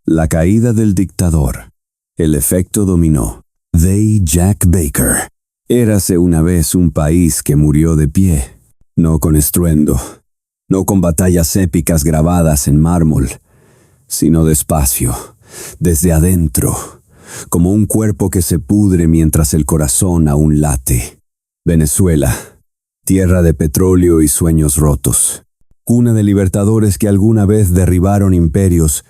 La caída del dictador. El efecto dominó. De Jack Baker. Érase una vez un país que murió de pie, no con estruendo, no con batallas épicas grabadas en mármol, sino despacio, desde adentro, como un cuerpo que se pudre mientras el corazón aún late. Venezuela, tierra de petróleo y sueños rotos, cuna de libertadores que alguna vez derribaron imperios,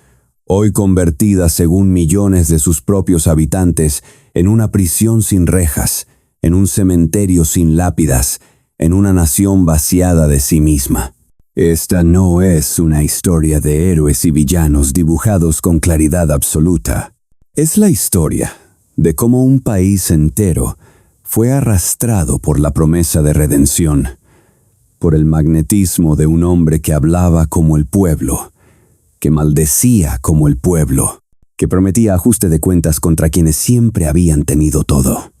hoy convertida según millones de sus propios habitantes en una prisión sin rejas, en un cementerio sin lápidas, en una nación vaciada de sí misma. Esta no es una historia de héroes y villanos dibujados con claridad absoluta. Es la historia de cómo un país entero fue arrastrado por la promesa de redención, por el magnetismo de un hombre que hablaba como el pueblo, que maldecía como el pueblo, que prometía ajuste de cuentas contra quienes siempre habían tenido todo.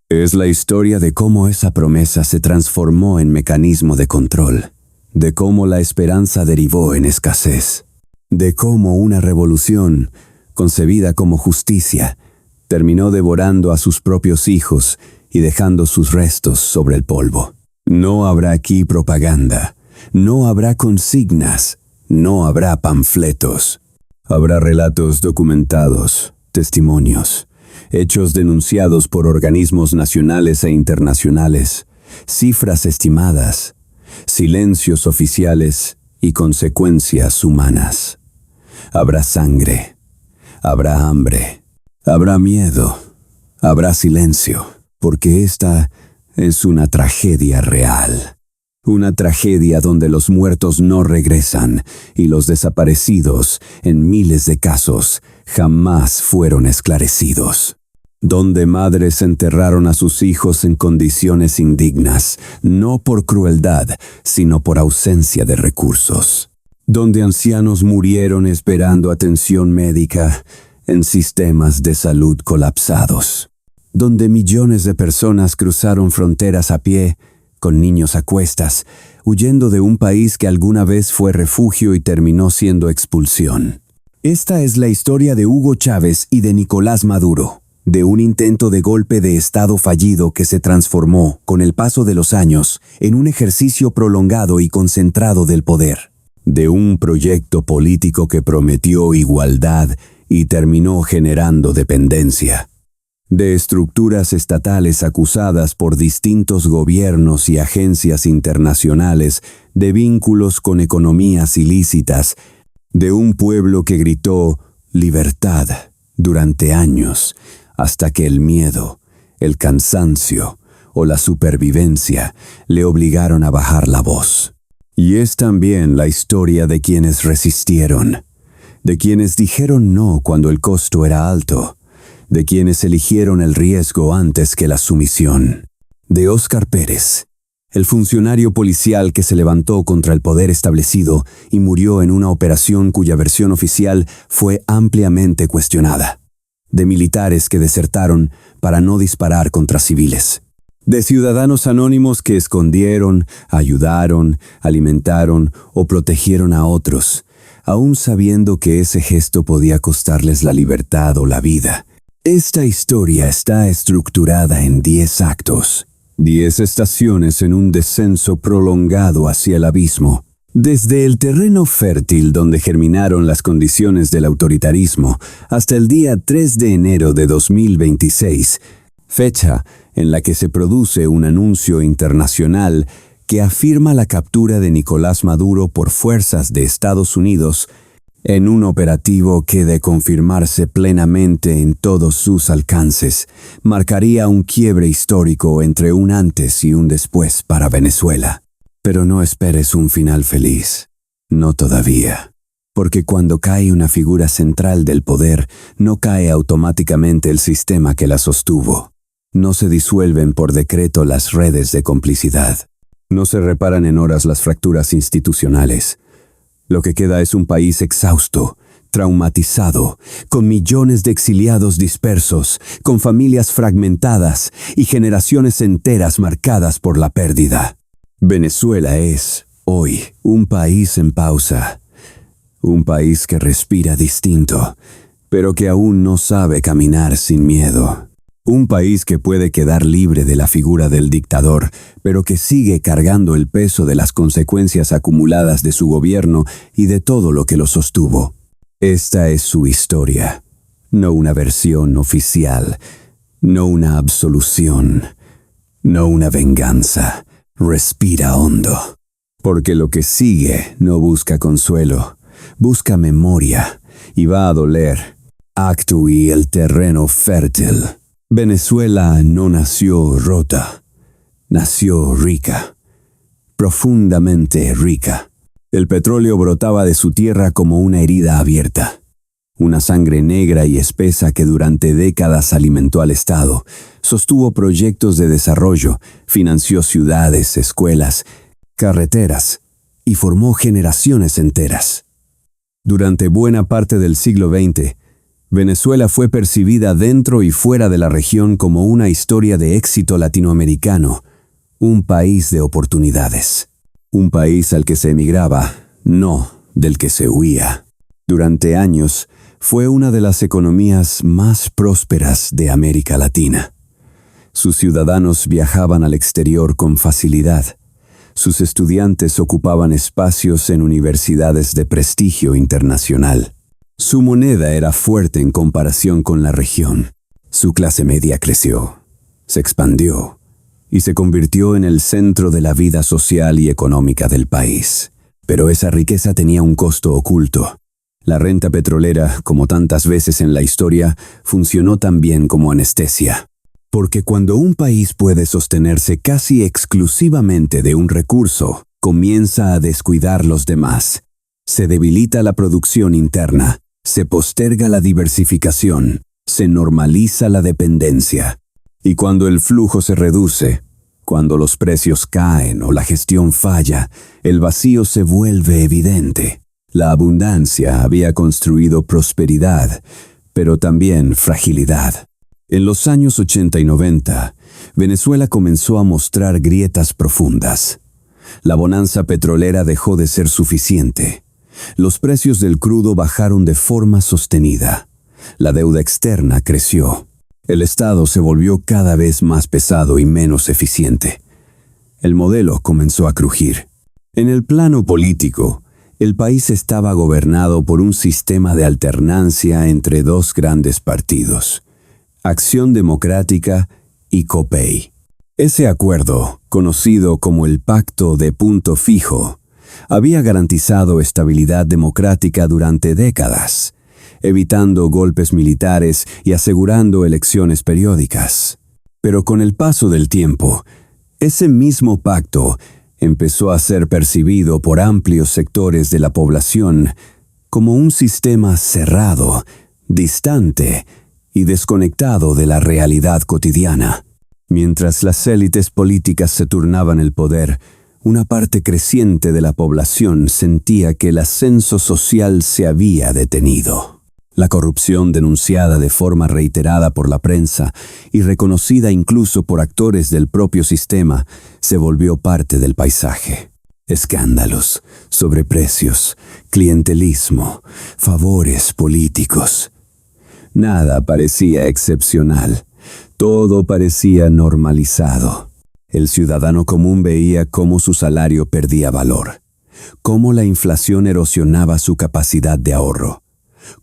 Es la historia de cómo esa promesa se transformó en mecanismo de control, de cómo la esperanza derivó en escasez, de cómo una revolución, concebida como justicia, terminó devorando a sus propios hijos y dejando sus restos sobre el polvo. No habrá aquí propaganda, no habrá consignas, no habrá panfletos. Habrá relatos documentados, testimonios, hechos denunciados por organismos nacionales e internacionales, cifras estimadas, silencios oficiales y consecuencias humanas. Habrá sangre, habrá hambre, habrá miedo, habrá silencio, porque esta es una tragedia real. Una tragedia donde los muertos no regresan y los desaparecidos, en miles de casos, jamás fueron esclarecidos. Donde madres enterraron a sus hijos en condiciones indignas, no por crueldad, sino por ausencia de recursos. Donde ancianos murieron esperando atención médica en sistemas de salud colapsados. Donde millones de personas cruzaron fronteras a pie, con niños a cuestas, huyendo de un país que alguna vez fue refugio y terminó siendo expulsión. Esta es la historia de Hugo Chávez y de Nicolás Maduro, de un intento de golpe de Estado fallido que se transformó, con el paso de los años, en un ejercicio prolongado y concentrado del poder. De un proyecto político que prometió igualdad y terminó generando dependencia. De estructuras estatales acusadas por distintos gobiernos y agencias internacionales de vínculos con economías ilícitas, de un pueblo que gritó «libertad» durante años, hasta que el miedo, el cansancio o la supervivencia le obligaron a bajar la voz. Y es también la historia de quienes resistieron, de quienes dijeron no cuando el costo era alto, de quienes eligieron el riesgo antes que la sumisión. De Óscar Pérez, el funcionario policial que se levantó contra el poder establecido y murió en una operación cuya versión oficial fue ampliamente cuestionada. De militares que desertaron para no disparar contra civiles. De ciudadanos anónimos que escondieron, ayudaron, alimentaron o protegieron a otros, aún sabiendo que ese gesto podía costarles la libertad o la vida. Esta historia está estructurada en 10 actos, 10 estaciones en un descenso prolongado hacia el abismo. Desde el terreno fértil donde germinaron las condiciones del autoritarismo hasta el día 3 de enero de 2026, fecha en la que se produce un anuncio internacional que afirma la captura de Nicolás Maduro por fuerzas de Estados Unidos en un operativo que, de confirmarse plenamente en todos sus alcances, marcaría un quiebre histórico entre un antes y un después para Venezuela. Pero no esperes un final feliz. No todavía. Porque cuando cae una figura central del poder, no cae automáticamente el sistema que la sostuvo. No se disuelven por decreto las redes de complicidad. No se reparan en horas las fracturas institucionales. Lo que queda es un país exhausto, traumatizado, con millones de exiliados dispersos, con familias fragmentadas y generaciones enteras marcadas por la pérdida. Venezuela es, hoy, un país en pausa. Un país que respira distinto, pero que aún no sabe caminar sin miedo. Un país que puede quedar libre de la figura del dictador, pero que sigue cargando el peso de las consecuencias acumuladas de su gobierno y de todo lo que lo sostuvo. Esta es su historia, no una versión oficial, no una absolución, no una venganza. Respira hondo, porque lo que sigue no busca consuelo, busca memoria y va a doler. Actuí el terreno fértil. Venezuela no nació rota, nació rica, profundamente rica. El petróleo brotaba de su tierra como una herida abierta, una sangre negra y espesa que durante décadas alimentó al Estado, sostuvo proyectos de desarrollo, financió ciudades, escuelas, carreteras y formó generaciones enteras. Durante buena parte del siglo XX, Venezuela fue percibida dentro y fuera de la región como una historia de éxito latinoamericano, un país de oportunidades, un país al que se emigraba, no del que se huía. Durante años, fue una de las economías más prósperas de América Latina. Sus ciudadanos viajaban al exterior con facilidad. Sus estudiantes ocupaban espacios en universidades de prestigio internacional. Su moneda era fuerte en comparación con la región. Su clase media creció, se expandió y se convirtió en el centro de la vida social y económica del país. Pero esa riqueza tenía un costo oculto. La renta petrolera, como tantas veces en la historia, funcionó también como anestesia. Porque cuando un país puede sostenerse casi exclusivamente de un recurso, comienza a descuidar los demás. Se debilita la producción interna, se posterga la diversificación, se normaliza la dependencia. Y cuando el flujo se reduce, cuando los precios caen o la gestión falla, el vacío se vuelve evidente. La abundancia había construido prosperidad, pero también fragilidad. En los años 80 y 90, Venezuela comenzó a mostrar grietas profundas. La bonanza petrolera dejó de ser suficiente. Los precios del crudo bajaron de forma sostenida. La deuda externa creció. El Estado se volvió cada vez más pesado y menos eficiente. El modelo comenzó a crujir. En el plano político, el país estaba gobernado por un sistema de alternancia entre dos grandes partidos, Acción Democrática y COPEI. Ese acuerdo, conocido como el Pacto de Punto Fijo, había garantizado estabilidad democrática durante décadas, evitando golpes militares y asegurando elecciones periódicas. Pero con el paso del tiempo, ese mismo pacto empezó a ser percibido por amplios sectores de la población como un sistema cerrado, distante y desconectado de la realidad cotidiana. Mientras las élites políticas se turnaban el poder, una parte creciente de la población sentía que el ascenso social se había detenido. La corrupción denunciada de forma reiterada por la prensa y reconocida incluso por actores del propio sistema se volvió parte del paisaje. Escándalos, sobreprecios, clientelismo, favores políticos. Nada parecía excepcional. Todo parecía normalizado. El ciudadano común veía cómo su salario perdía valor, cómo la inflación erosionaba su capacidad de ahorro,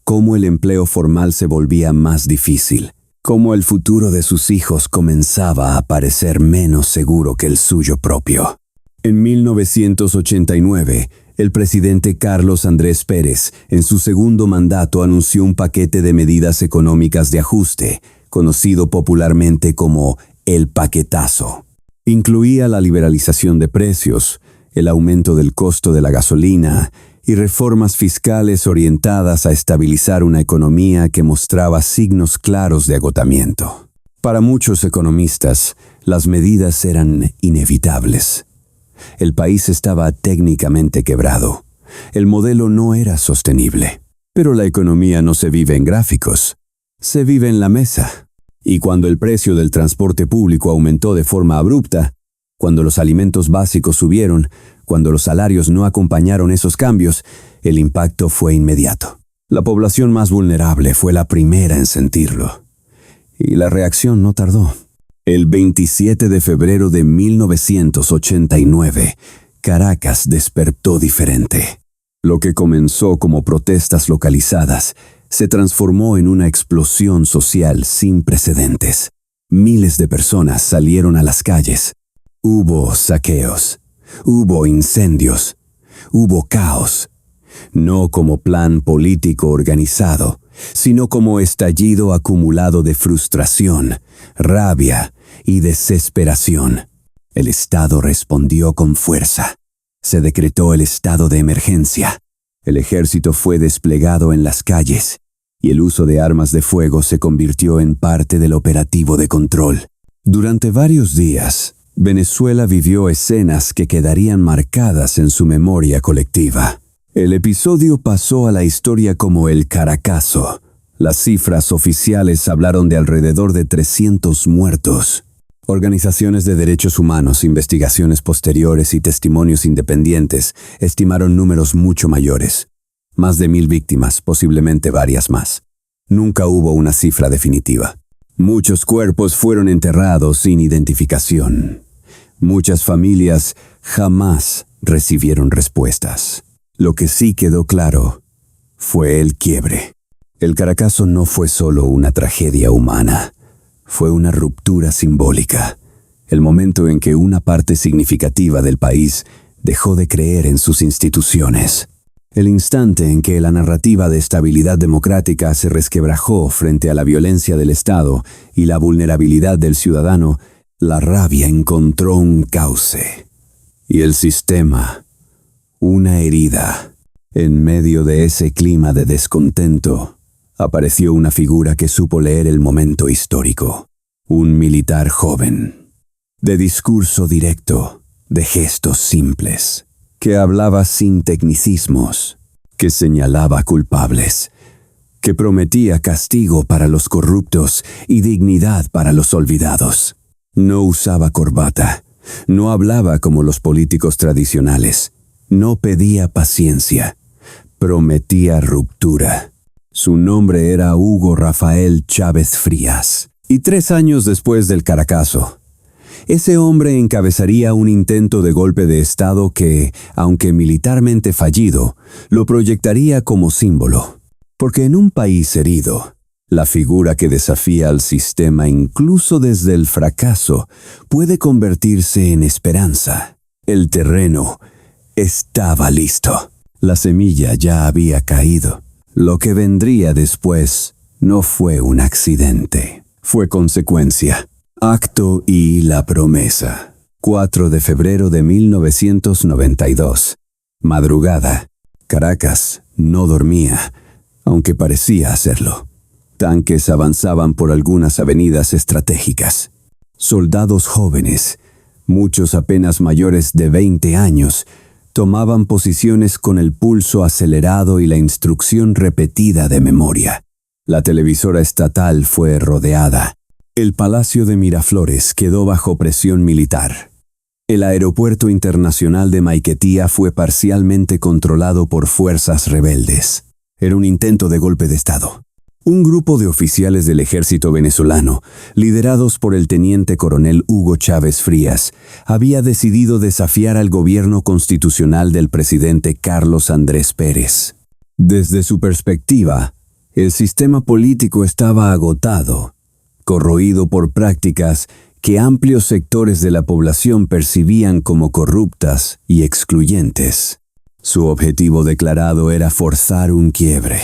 cómo el empleo formal se volvía más difícil, cómo el futuro de sus hijos comenzaba a parecer menos seguro que el suyo propio. En 1989, el presidente Carlos Andrés Pérez, en su segundo mandato, anunció un paquete de medidas económicas de ajuste, conocido popularmente como el paquetazo. Incluía la liberalización de precios, el aumento del costo de la gasolina y reformas fiscales orientadas a estabilizar una economía que mostraba signos claros de agotamiento. Para muchos economistas, las medidas eran inevitables. El país estaba técnicamente quebrado. El modelo no era sostenible. Pero la economía no se vive en gráficos, se vive en la mesa. Y cuando el precio del transporte público aumentó de forma abrupta, cuando los alimentos básicos subieron, cuando los salarios no acompañaron esos cambios, el impacto fue inmediato. La población más vulnerable fue la primera en sentirlo. Y la reacción no tardó. El 27 de febrero de 1989, Caracas despertó diferente. Lo que comenzó como protestas localizadas se transformó en una explosión social sin precedentes. Miles de personas salieron a las calles. Hubo saqueos, hubo incendios, hubo caos. No como plan político organizado, sino como estallido acumulado de frustración, rabia y desesperación. El Estado respondió con fuerza. Se decretó el estado de emergencia. El ejército fue desplegado en las calles y el uso de armas de fuego se convirtió en parte del operativo de control. Durante varios días, Venezuela vivió escenas que quedarían marcadas en su memoria colectiva. El episodio pasó a la historia como el Caracazo. Las cifras oficiales hablaron de alrededor de 300 muertos. Organizaciones de derechos humanos, investigaciones posteriores y testimonios independientes estimaron números mucho mayores. Más de 1000 víctimas, posiblemente varias más. Nunca hubo una cifra definitiva. Muchos cuerpos fueron enterrados sin identificación. Muchas familias jamás recibieron respuestas. Lo que sí quedó claro fue el quiebre. El Caracazo no fue solo una tragedia humana. Fue una ruptura simbólica, el momento en que una parte significativa del país dejó de creer en sus instituciones. El instante en que la narrativa de estabilidad democrática se resquebrajó frente a la violencia del Estado y la vulnerabilidad del ciudadano, la rabia encontró un cauce. Y el sistema, una herida. En medio de ese clima de descontento, apareció una figura que supo leer el momento histórico. Un militar joven, de discurso directo, de gestos simples, que hablaba sin tecnicismos, que señalaba culpables, que prometía castigo para los corruptos y dignidad para los olvidados. No usaba corbata, no hablaba como los políticos tradicionales, no pedía paciencia, prometía ruptura. Su nombre era Hugo Rafael Chávez Frías. Y 3 años después del Caracazo, ese hombre encabezaría un intento de golpe de Estado que, aunque militarmente fallido, lo proyectaría como símbolo. Porque en un país herido, la figura que desafía al sistema incluso desde el fracaso puede convertirse en esperanza. El terreno estaba listo. La semilla ya había caído. Lo que vendría después no fue un accidente. Fue consecuencia, acto y la promesa. 4 de febrero de 1992. Madrugada. Caracas no dormía, aunque parecía hacerlo. Tanques avanzaban por algunas avenidas estratégicas. Soldados jóvenes, muchos apenas mayores de 20 años, tomaban posiciones con el pulso acelerado y la instrucción repetida de memoria. La televisora estatal fue rodeada. El Palacio de Miraflores quedó bajo presión militar. El aeropuerto internacional de Maiquetía fue parcialmente controlado por fuerzas rebeldes. Era un intento de golpe de Estado. Un grupo de oficiales del ejército venezolano, liderados por el teniente coronel Hugo Chávez Frías, había decidido desafiar al gobierno constitucional del presidente Carlos Andrés Pérez. Desde su perspectiva, el sistema político estaba agotado, corroído por prácticas que amplios sectores de la población percibían como corruptas y excluyentes. Su objetivo declarado era forzar un quiebre,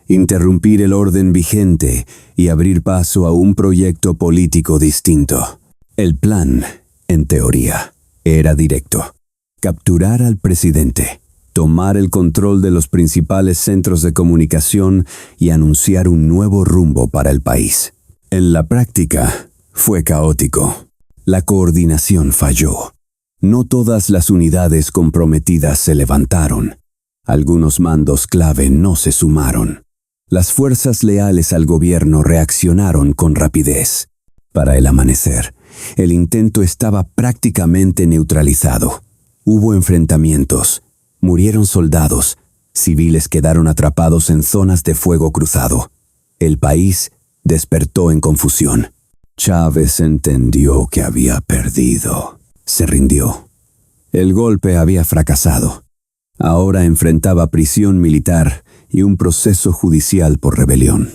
interrumpir el orden vigente y abrir paso a un proyecto político distinto. El plan, en teoría, era directo: capturar al presidente, tomar el control de los principales centros de comunicación y anunciar un nuevo rumbo para el país. En la práctica, fue caótico. La coordinación falló. No todas las unidades comprometidas se levantaron. Algunos mandos clave no se sumaron. Las fuerzas leales al gobierno reaccionaron con rapidez. Para el amanecer, el intento estaba prácticamente neutralizado. Hubo enfrentamientos, murieron soldados, Civiles quedaron atrapados en zonas de fuego cruzado. El país despertó en confusión. Chávez entendió que había perdido. Se rindió. El golpe había fracasado. Ahora enfrentaba prisión militar y un proceso judicial por rebelión.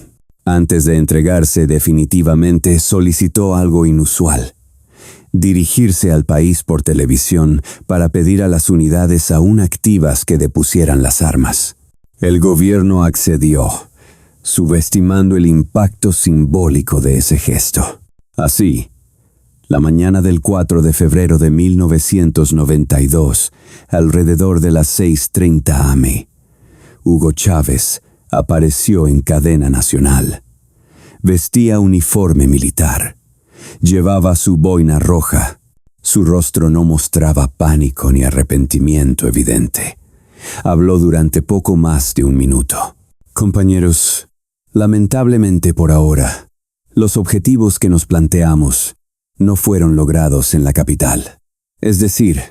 Antes de entregarse definitivamente, solicitó algo inusual: dirigirse al país por televisión para pedir a las unidades aún activas que depusieran las armas. El gobierno accedió, subestimando el impacto simbólico de ese gesto. Así, la mañana del 4 de febrero de 1992, alrededor de las 6:30 am, Hugo Chávez apareció en cadena nacional. Vestía uniforme militar. Llevaba su boina roja. Su rostro no mostraba pánico ni arrepentimiento evidente. Habló durante poco más de un minuto. Compañeros, lamentablemente por ahora, los objetivos que nos planteamos no fueron logrados en la capital. Es decir,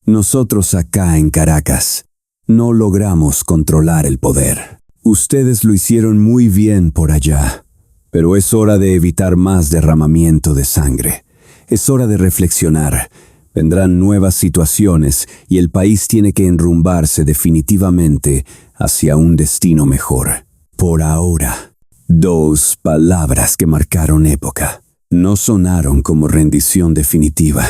nosotros acá en Caracas no logramos controlar el poder. Ustedes lo hicieron muy bien por allá, pero es hora de evitar más derramamiento de sangre. Es hora de reflexionar. Vendrán nuevas situaciones y el país tiene que enrumbarse definitivamente hacia un destino mejor. Por ahora, 2 palabras que marcaron época. No sonaron como rendición definitiva.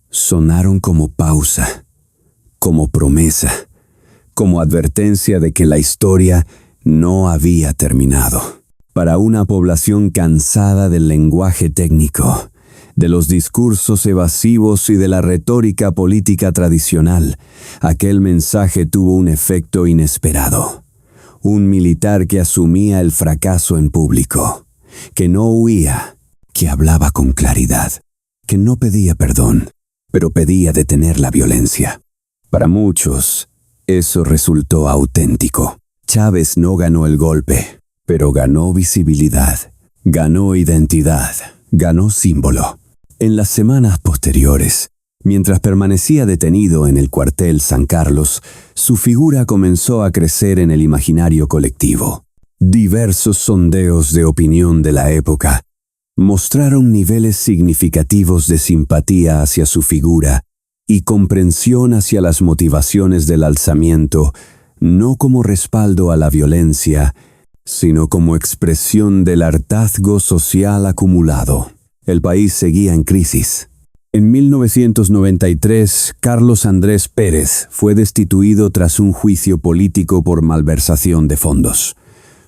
Sonaron como pausa, como promesa, como advertencia de que la historia no había terminado. Para una población cansada del lenguaje técnico, de los discursos evasivos y de la retórica política tradicional, aquel mensaje tuvo un efecto inesperado. Un militar que asumía el fracaso en público, que no huía, que hablaba con claridad, que no pedía perdón, pero pedía detener la violencia. Para muchos, eso resultó auténtico. Chávez no ganó el golpe, pero ganó visibilidad, ganó identidad, ganó símbolo. En las semanas posteriores, mientras permanecía detenido en el cuartel San Carlos, su figura comenzó a crecer en el imaginario colectivo. Diversos sondeos de opinión de la época mostraron niveles significativos de simpatía hacia su figura y comprensión hacia las motivaciones del alzamiento, no como respaldo a la violencia, sino como expresión del hartazgo social acumulado. El país seguía en crisis. En 1993, Carlos Andrés Pérez fue destituido tras un juicio político por malversación de fondos.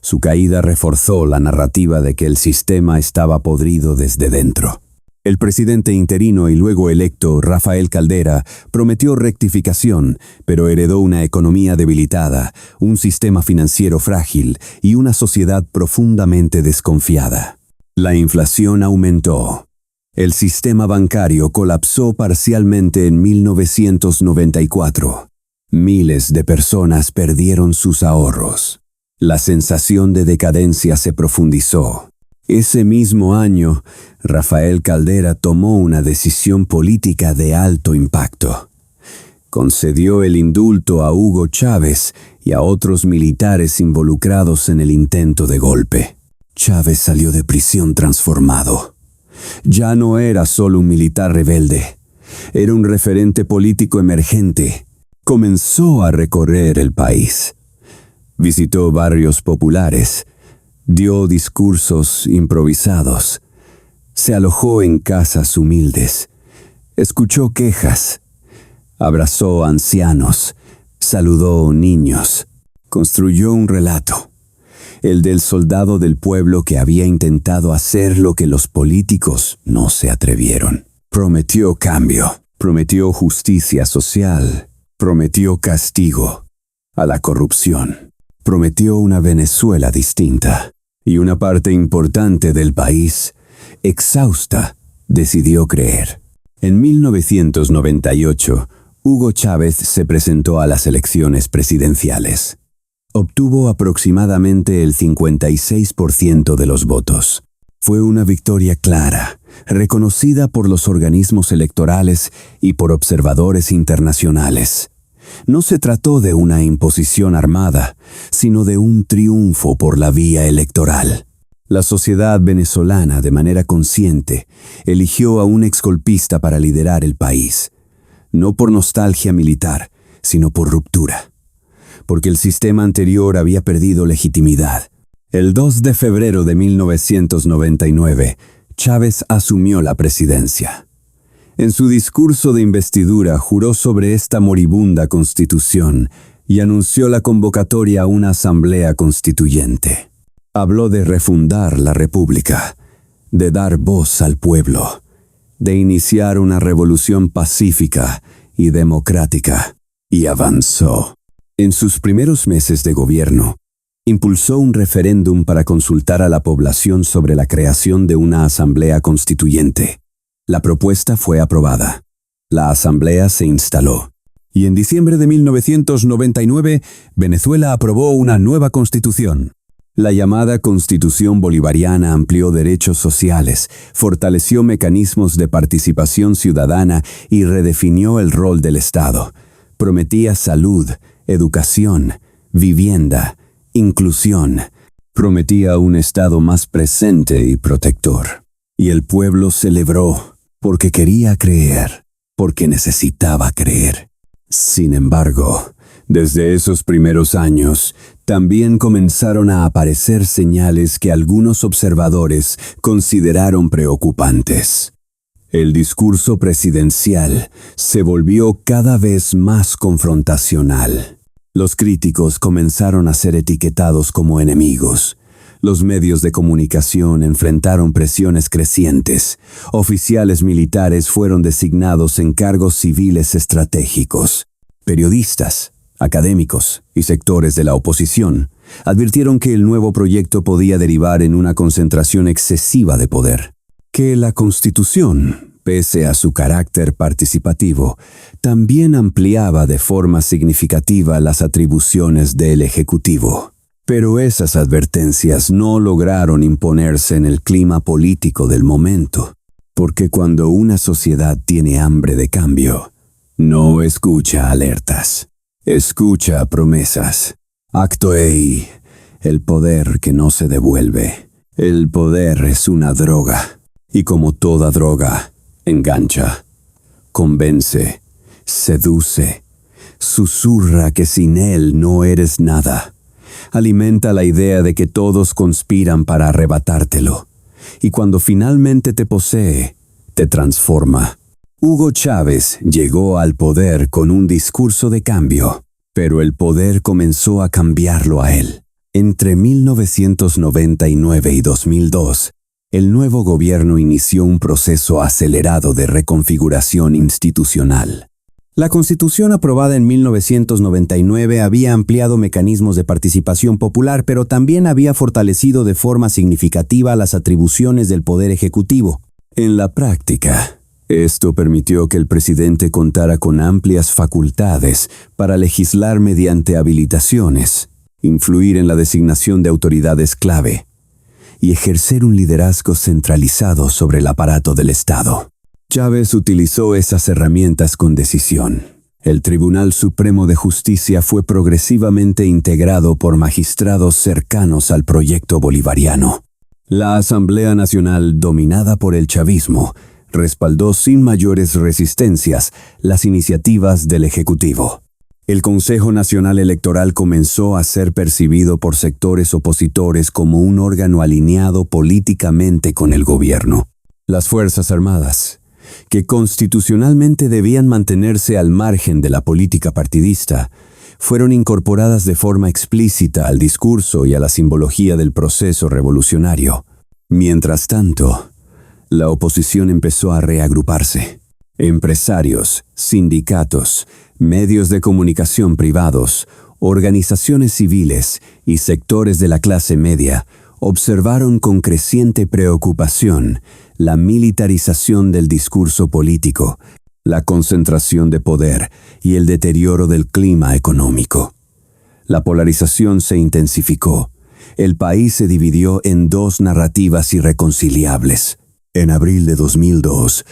Su caída reforzó la narrativa de que el sistema estaba podrido desde dentro. El presidente interino y luego electo, Rafael Caldera, prometió rectificación, pero heredó una economía debilitada, un sistema financiero frágil y una sociedad profundamente desconfiada. La inflación aumentó. El sistema bancario colapsó parcialmente en 1994. Miles de personas perdieron sus ahorros. La sensación de decadencia se profundizó. Ese mismo año, Rafael Caldera tomó una decisión política de alto impacto. Concedió el indulto a Hugo Chávez y a otros militares involucrados en el intento de golpe. Chávez salió de prisión transformado. Ya no era solo un militar rebelde, era un referente político emergente. Comenzó a recorrer el país. Visitó barrios populares, dio discursos improvisados, se alojó en casas humildes, escuchó quejas, abrazó ancianos, saludó niños, construyó un relato. El del soldado del pueblo que había intentado hacer lo que los políticos no se atrevieron. Prometió cambio, prometió justicia social, prometió castigo a la corrupción, prometió una Venezuela distinta. Y una parte importante del país, exhausta, decidió creer. En 1998, Hugo Chávez se presentó a las elecciones presidenciales. Obtuvo aproximadamente el 56% de los votos. Fue una victoria clara, reconocida por los organismos electorales y por observadores internacionales. No se trató de una imposición armada, sino de un triunfo por la vía electoral. La sociedad venezolana, de manera consciente, eligió a un exgolpista para liderar el país, no por nostalgia militar, sino por ruptura, porque el sistema anterior había perdido legitimidad. El 2 de febrero de 1999, Chávez asumió la presidencia. En su discurso de investidura juró sobre esta moribunda constitución y anunció la convocatoria a una asamblea constituyente. Habló de refundar la república, de dar voz al pueblo, de iniciar una revolución pacífica y democrática, y avanzó. En sus primeros meses de gobierno, impulsó un referéndum para consultar a la población sobre la creación de una asamblea constituyente. La propuesta fue aprobada. La asamblea se instaló. Y en diciembre de 1999, Venezuela aprobó una nueva constitución. La llamada Constitución Bolivariana amplió derechos sociales, fortaleció mecanismos de participación ciudadana y redefinió el rol del Estado. Prometía salud, educación, vivienda, inclusión. Prometía un Estado más presente y protector. Y el pueblo celebró, porque quería creer, porque necesitaba creer. Sin embargo, desde esos primeros años, también comenzaron a aparecer señales que algunos observadores consideraron preocupantes. El discurso presidencial se volvió cada vez más confrontacional. Los críticos comenzaron a ser etiquetados como enemigos. Los medios de comunicación enfrentaron presiones crecientes. Oficiales militares fueron designados en cargos civiles estratégicos. Periodistas, académicos y sectores de la oposición advirtieron que el nuevo proyecto podía derivar en una concentración excesiva de poder. Que la Constitución, pese a su carácter participativo, también ampliaba de forma significativa las atribuciones del Ejecutivo. Pero esas advertencias no lograron imponerse en el clima político del momento, porque cuando una sociedad tiene hambre de cambio, no escucha alertas, escucha promesas. Acto EI, el poder que no se devuelve. El poder es una droga, y como toda droga, engancha, convence, seduce, susurra que sin él no eres nada. Alimenta la idea de que todos conspiran para arrebatártelo, y cuando finalmente te posee, te transforma. Hugo Chávez llegó al poder con un discurso de cambio, pero el poder comenzó a cambiarlo a él. Entre 1999 y 2002, el nuevo gobierno inició un proceso acelerado de reconfiguración institucional. La Constitución aprobada en 1999 había ampliado mecanismos de participación popular, pero también había fortalecido de forma significativa las atribuciones del Poder Ejecutivo. En la práctica, esto permitió que el presidente contara con amplias facultades para legislar mediante habilitaciones, influir en la designación de autoridades clave y ejercer un liderazgo centralizado sobre el aparato del Estado. Chávez utilizó esas herramientas con decisión. El Tribunal Supremo de Justicia fue progresivamente integrado por magistrados cercanos al proyecto bolivariano. La Asamblea Nacional, dominada por el chavismo, respaldó sin mayores resistencias las iniciativas del Ejecutivo. El Consejo Nacional Electoral comenzó a ser percibido por sectores opositores como un órgano alineado políticamente con el gobierno. Las Fuerzas Armadas, que constitucionalmente debían mantenerse al margen de la política partidista, fueron incorporadas de forma explícita al discurso y a la simbología del proceso revolucionario. Mientras tanto, la oposición empezó a reagruparse. Empresarios, sindicatos, medios de comunicación privados, organizaciones civiles y sectores de la clase media observaron con creciente preocupación la militarización del discurso político, la concentración de poder y el deterioro del clima económico. La polarización se intensificó. El país se dividió en dos narrativas irreconciliables. En abril de 2002,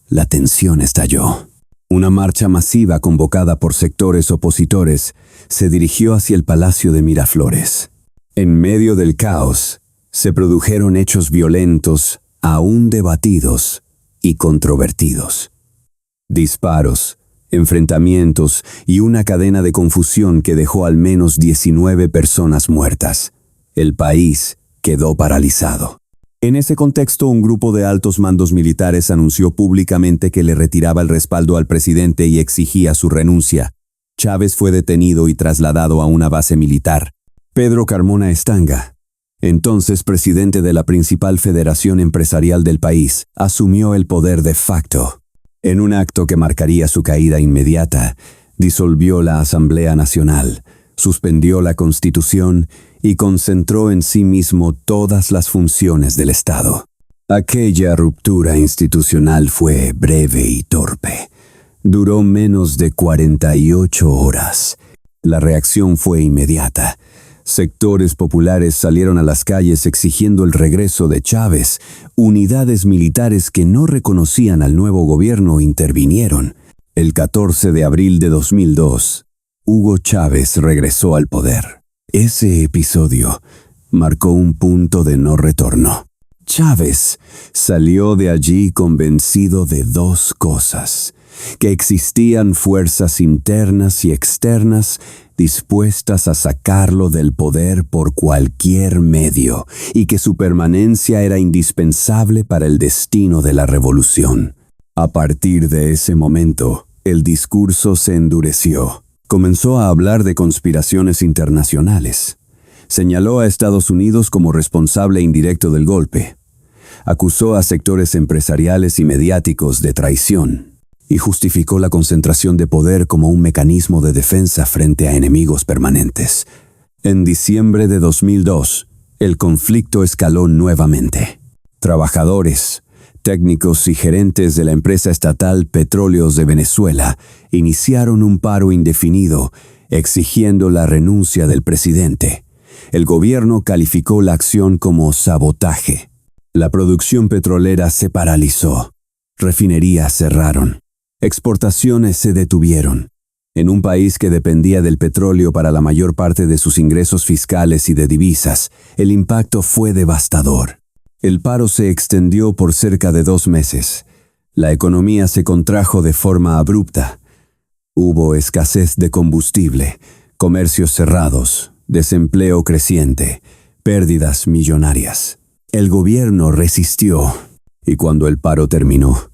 la tensión estalló. Una marcha masiva convocada por sectores opositores se dirigió hacia el Palacio de Miraflores. En medio del caos, se produjeron hechos violentos, aún debatidos y controvertidos. Disparos, enfrentamientos y una cadena de confusión que dejó al menos 19 personas muertas. El país quedó paralizado. En ese contexto, un grupo de altos mandos militares anunció públicamente que le retiraba el respaldo al presidente y exigía su renuncia. Chávez fue detenido y trasladado a una base militar. Pedro Carmona Estanga, entonces presidente de la principal federación empresarial del país, asumió el poder de facto. En un acto que marcaría su caída inmediata, disolvió la Asamblea Nacional, suspendió la Constitución y concentró en sí mismo todas las funciones del Estado. Aquella ruptura institucional fue breve y torpe. Duró menos de 48 horas. La reacción fue inmediata. Sectores populares salieron a las calles exigiendo el regreso de Chávez. Unidades militares que no reconocían al nuevo gobierno intervinieron. El 14 de abril de 2002, Hugo Chávez regresó al poder. Ese episodio marcó un punto de no retorno. Chávez salió de allí convencido de dos cosas: que existían fuerzas internas y externas dispuestas a sacarlo del poder por cualquier medio, y que su permanencia era indispensable para el destino de la revolución. A partir de ese momento, el discurso se endureció. Comenzó a hablar de conspiraciones internacionales. Señaló a Estados Unidos como responsable indirecto del golpe. Acusó a sectores empresariales y mediáticos de traición y justificó la concentración de poder como un mecanismo de defensa frente a enemigos permanentes. En diciembre de 2002, el conflicto escaló nuevamente. Trabajadores, técnicos y gerentes de la empresa estatal Petróleos de Venezuela iniciaron un paro indefinido, exigiendo la renuncia del presidente. El gobierno calificó la acción como sabotaje. La producción petrolera se paralizó. Refinerías cerraron. Exportaciones se detuvieron. En un país que dependía del petróleo para la mayor parte de sus ingresos fiscales y de divisas, el impacto fue devastador. El paro se extendió por cerca de 2 meses. La economía se contrajo de forma abrupta. Hubo escasez de combustible, comercios cerrados, desempleo creciente, pérdidas millonarias. El gobierno resistió, y cuando el paro terminó,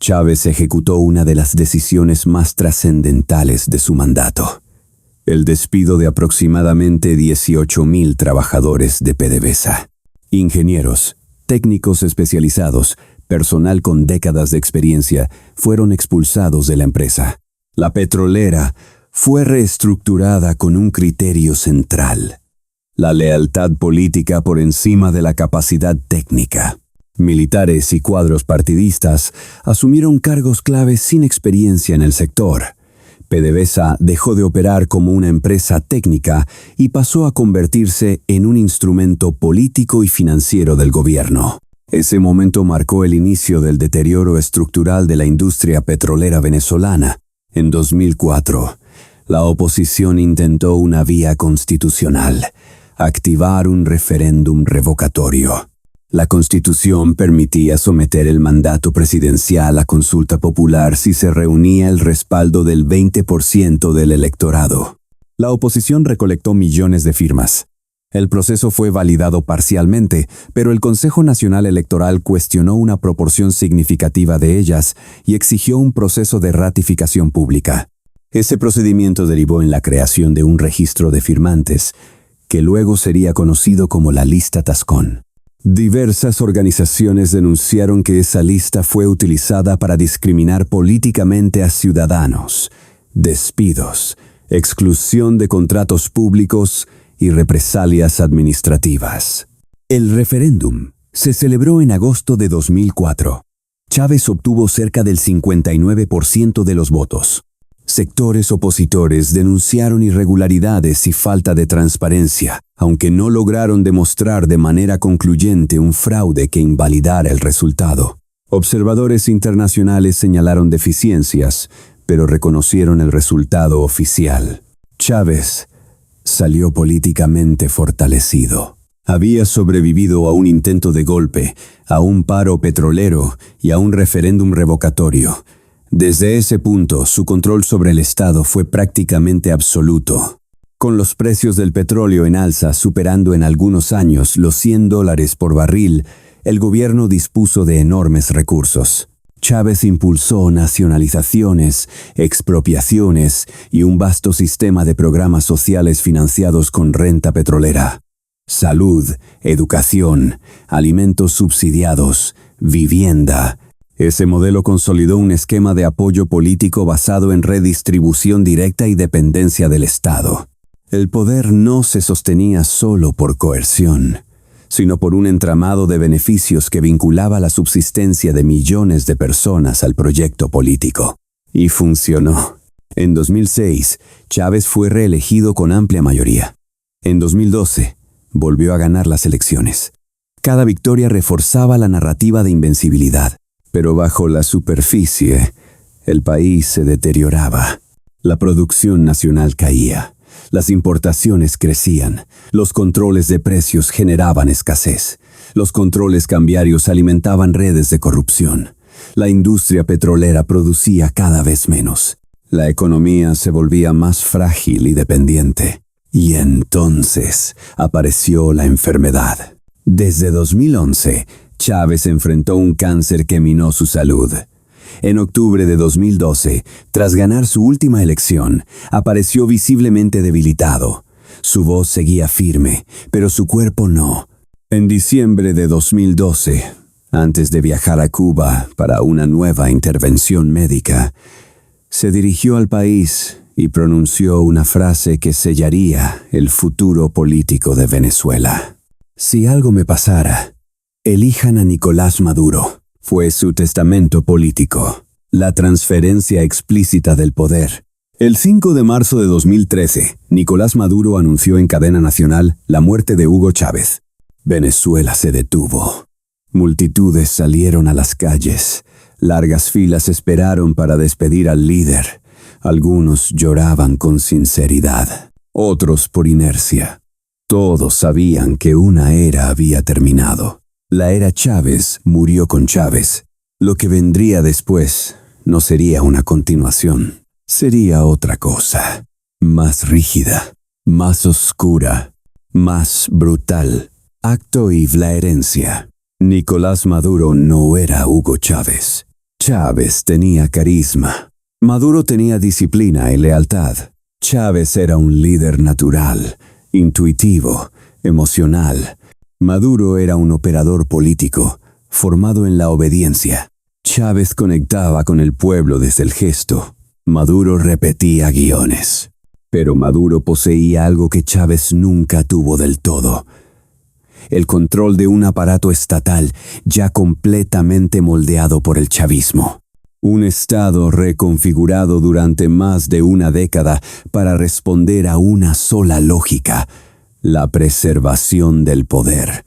Chávez ejecutó una de las decisiones más trascendentales de su mandato: el despido de aproximadamente 18,000 trabajadores de PDVSA. Ingenieros, técnicos especializados, personal con décadas de experiencia, fueron expulsados de la empresa. La petrolera fue reestructurada con un criterio central: la lealtad política por encima de la capacidad técnica. Militares y cuadros partidistas asumieron cargos claves sin experiencia en el sector. PDVSA dejó de operar como una empresa técnica y pasó a convertirse en un instrumento político y financiero del gobierno. Ese momento marcó el inicio del deterioro estructural de la industria petrolera venezolana. En 2004, la oposición intentó una vía constitucional: activar un referéndum revocatorio. La Constitución permitía someter el mandato presidencial a consulta popular si se reunía el respaldo del 20% del electorado. La oposición recolectó millones de firmas. El proceso fue validado parcialmente, pero el Consejo Nacional Electoral cuestionó una proporción significativa de ellas y exigió un proceso de ratificación pública. Ese procedimiento derivó en la creación de un registro de firmantes, que luego sería conocido como la Lista Tascón. Diversas organizaciones denunciaron que esa lista fue utilizada para discriminar políticamente a ciudadanos, despidos, exclusión de contratos públicos y represalias administrativas. El referéndum se celebró en agosto de 2004. Chávez obtuvo cerca del 59% de los votos. Sectores opositores denunciaron irregularidades y falta de transparencia, aunque no lograron demostrar de manera concluyente un fraude que invalidara el resultado. Observadores internacionales señalaron deficiencias, pero reconocieron el resultado oficial. Chávez salió políticamente fortalecido. Había sobrevivido a un intento de golpe, a un paro petrolero y a un referéndum revocatorio. Desde ese punto, su control sobre el Estado fue prácticamente absoluto. Con los precios del petróleo en alza superando en algunos años los $100 por barril, el gobierno dispuso de enormes recursos. Chávez impulsó nacionalizaciones, expropiaciones y un vasto sistema de programas sociales financiados con renta petrolera. Salud, educación, alimentos subsidiados, vivienda. Ese modelo consolidó un esquema de apoyo político basado en redistribución directa y dependencia del Estado. El poder no se sostenía solo por coerción, sino por un entramado de beneficios que vinculaba la subsistencia de millones de personas al proyecto político. Y funcionó. En 2006, Chávez fue reelegido con amplia mayoría. En 2012, volvió a ganar las elecciones. Cada victoria reforzaba la narrativa de invencibilidad, pero bajo la superficie, el país se deterioraba. La producción nacional caía. Las importaciones crecían, los controles de precios generaban escasez, los controles cambiarios alimentaban redes de corrupción, la industria petrolera producía cada vez menos, la economía se volvía más frágil y dependiente, y entonces apareció la enfermedad. Desde 2011, Chávez enfrentó un cáncer que minó su salud. En octubre de 2012, tras ganar su última elección, apareció visiblemente debilitado. Su voz seguía firme, pero su cuerpo no. En diciembre de 2012, antes de viajar a Cuba para una nueva intervención médica, se dirigió al país y pronunció una frase que sellaría el futuro político de Venezuela. Si algo me pasara, elijan a Nicolás Maduro. Fue su testamento político, la transferencia explícita del poder. El 5 de marzo de 2013, Nicolás Maduro anunció en cadena nacional la muerte de Hugo Chávez. Venezuela se detuvo. Multitudes salieron a las calles. Largas filas esperaron para despedir al líder. Algunos lloraban con sinceridad, otros por inercia. Todos sabían que una era había terminado. La era Chávez murió con Chávez. Lo que vendría después no sería una continuación. Sería otra cosa. Más rígida, más oscura, más brutal. Acto y la herencia. Nicolás Maduro no era Hugo Chávez. Chávez tenía carisma. Maduro tenía disciplina y lealtad. Chávez era un líder natural, intuitivo, emocional. Maduro era un operador político, formado en la obediencia. Chávez conectaba con el pueblo desde el gesto. Maduro repetía guiones. Pero Maduro poseía algo que Chávez nunca tuvo del todo: el control de un aparato estatal ya completamente moldeado por el chavismo. Un Estado reconfigurado durante más de una década para responder a una sola lógica: la preservación del poder.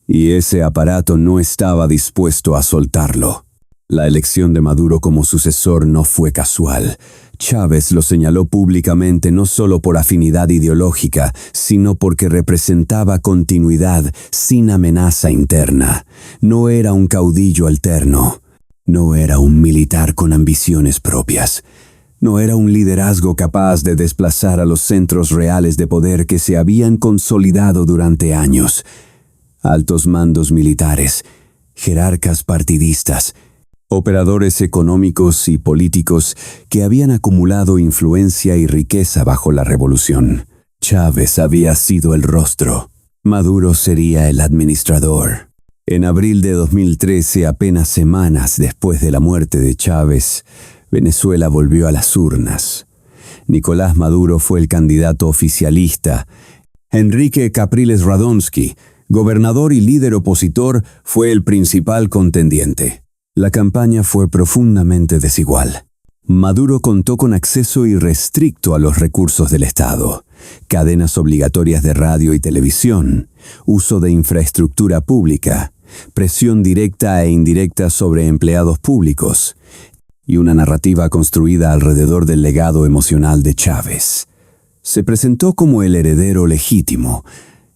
Y ese aparato no estaba dispuesto a soltarlo. La elección de Maduro como sucesor no fue casual. Chávez lo señaló públicamente no solo por afinidad ideológica, sino porque representaba continuidad sin amenaza interna. No era un caudillo alterno. No era un militar con ambiciones propias. No era un liderazgo capaz de desplazar a los centros reales de poder que se habían consolidado durante años. Altos mandos militares, jerarcas partidistas, operadores económicos y políticos que habían acumulado influencia y riqueza bajo la revolución. Chávez había sido el rostro. Maduro sería el administrador. En abril de 2013, apenas semanas después de la muerte de Chávez, Venezuela volvió a las urnas. Nicolás Maduro fue el candidato oficialista. Enrique Capriles Radonsky, gobernador y líder opositor, fue el principal contendiente. La campaña fue profundamente desigual. Maduro contó con acceso irrestricto a los recursos del Estado, cadenas obligatorias de radio y televisión, uso de infraestructura pública, presión directa e indirecta sobre empleados públicos, y una narrativa construida alrededor del legado emocional de Chávez. Se presentó como el heredero legítimo,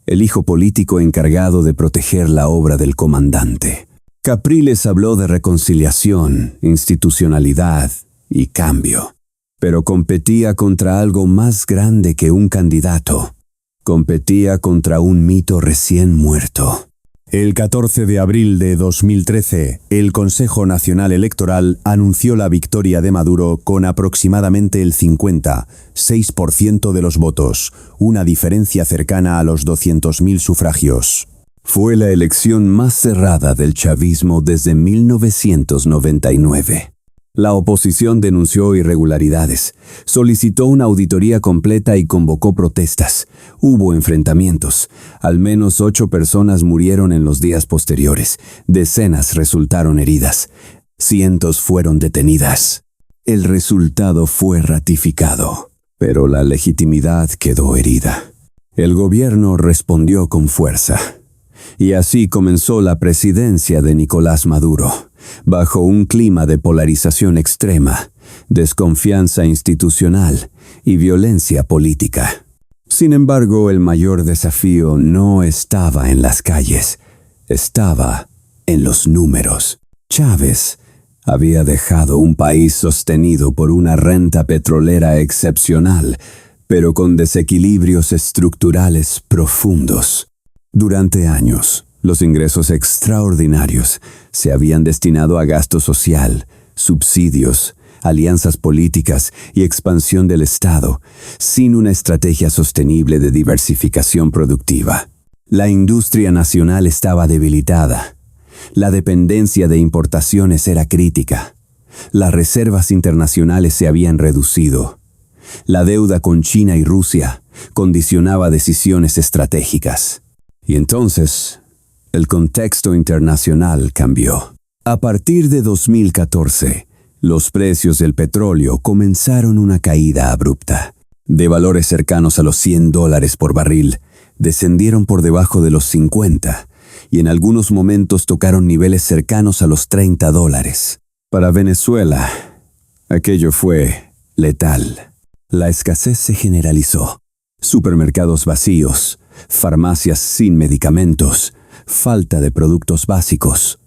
el hijo político encargado de proteger la obra del comandante. Capriles habló de reconciliación, institucionalidad y cambio, pero competía contra algo más grande que un candidato. Competía contra un mito recién muerto. El 14 de abril de 2013, el Consejo Nacional Electoral anunció la victoria de Maduro con aproximadamente el 56% de los votos, una diferencia cercana a los 200.000 sufragios. Fue la elección más cerrada del chavismo desde 1999. La oposición denunció irregularidades, solicitó una auditoría completa y convocó protestas. Hubo enfrentamientos. Al menos 8 personas murieron en los días posteriores. Decenas resultaron heridas. Cientos fueron detenidas. El resultado fue ratificado, pero la legitimidad quedó herida. El gobierno respondió con fuerza. Y así comenzó la presidencia de Nicolás Maduro, bajo un clima de polarización extrema, desconfianza institucional y violencia política. Sin embargo, el mayor desafío no estaba en las calles, estaba en los números. Chávez había dejado un país sostenido por una renta petrolera excepcional, pero con desequilibrios estructurales profundos. Durante años, los ingresos extraordinarios se habían destinado a gasto social, subsidios, alianzas políticas y expansión del Estado, sin una estrategia sostenible de diversificación productiva. La industria nacional estaba debilitada. La dependencia de importaciones era crítica. Las reservas internacionales se habían reducido. La deuda con China y Rusia condicionaba decisiones estratégicas. Y entonces, el contexto internacional cambió. A partir de 2014, los precios del petróleo comenzaron una caída abrupta. De valores cercanos a los $100 por barril, descendieron por debajo de los 50, y en algunos momentos tocaron niveles cercanos a los $30. Para Venezuela, aquello fue letal. La escasez se generalizó. Supermercados vacíos, farmacias sin medicamentos, falta de productos básicos.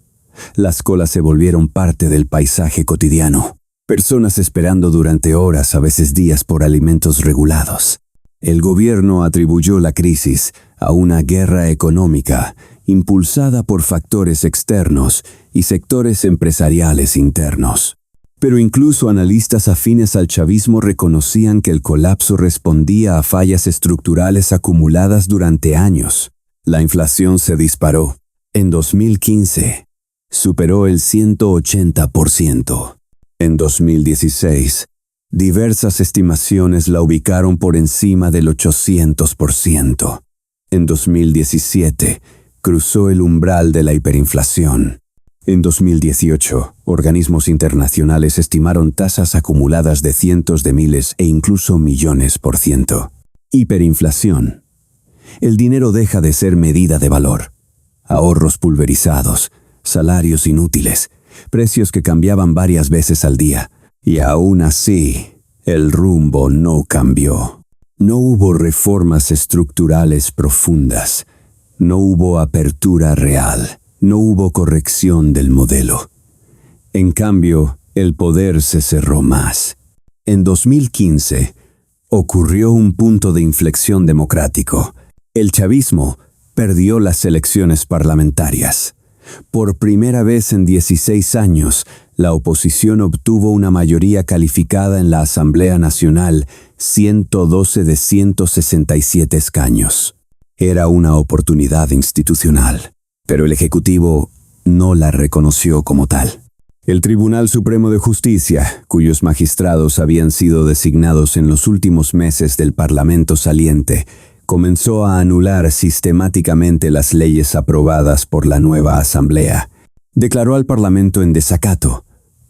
Las colas se volvieron parte del paisaje cotidiano. Personas esperando durante horas, a veces días, por alimentos regulados. El gobierno atribuyó la crisis a una guerra económica impulsada por factores externos y sectores empresariales internos. Pero incluso analistas afines al chavismo reconocían que el colapso respondía a fallas estructurales acumuladas durante años. La inflación se disparó. En 2015, superó el 180%. En 2016, diversas estimaciones la ubicaron por encima del 800%. En 2017, cruzó el umbral de la hiperinflación. En 2018, organismos internacionales estimaron tasas acumuladas de cientos de miles e incluso millones %. Hiperinflación. El dinero deja de ser medida de valor. Ahorros pulverizados, salarios inútiles, precios que cambiaban varias veces al día. Y aún así, el rumbo no cambió. No hubo reformas estructurales profundas. No hubo apertura real. No hubo corrección del modelo. En cambio, el poder se cerró más. En 2015, ocurrió un punto de inflexión democrático. El chavismo perdió las elecciones parlamentarias. Por primera vez en 16 años, la oposición obtuvo una mayoría calificada en la Asamblea Nacional, 112 de 167 escaños. Era una oportunidad institucional. Pero el Ejecutivo no la reconoció como tal. El Tribunal Supremo de Justicia, cuyos magistrados habían sido designados en los últimos meses del Parlamento saliente, comenzó a anular sistemáticamente las leyes aprobadas por la nueva Asamblea. Declaró al Parlamento en desacato,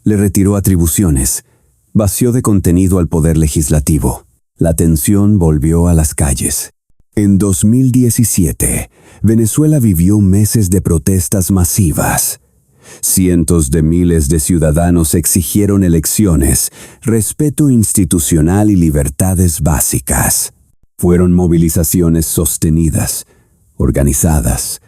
le retiró atribuciones, vació de contenido al Poder Legislativo. La tensión volvió a las calles. En 2017, Venezuela vivió meses de protestas masivas. Cientos de miles de ciudadanos exigieron elecciones, respeto institucional y libertades básicas. Fueron movilizaciones sostenidas, organizadas,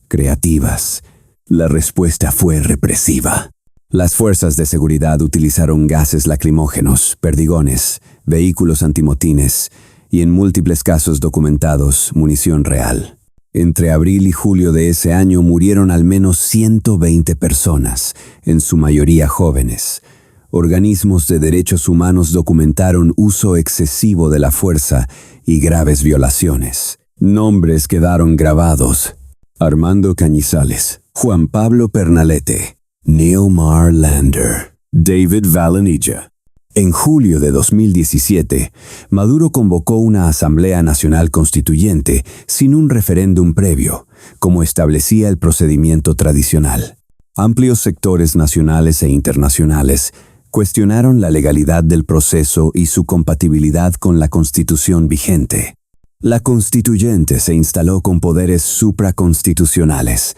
creativas. La respuesta fue represiva. Las fuerzas de seguridad utilizaron gases lacrimógenos, perdigones, vehículos antimotines y, en múltiples casos documentados, munición real. Entre abril y julio de ese año murieron al menos 120 personas, en su mayoría jóvenes. Organismos de derechos humanos documentaron uso excesivo de la fuerza y graves violaciones. Nombres quedaron grabados: Armando Cañizales, Juan Pablo Pernalete, Neomar Lander, David Valenilla. En julio de 2017, Maduro convocó una Asamblea Nacional Constituyente sin un referéndum previo, como establecía el procedimiento tradicional. Amplios sectores nacionales e internacionales cuestionaron la legalidad del proceso y su compatibilidad con la Constitución vigente. La Constituyente se instaló con poderes supraconstitucionales.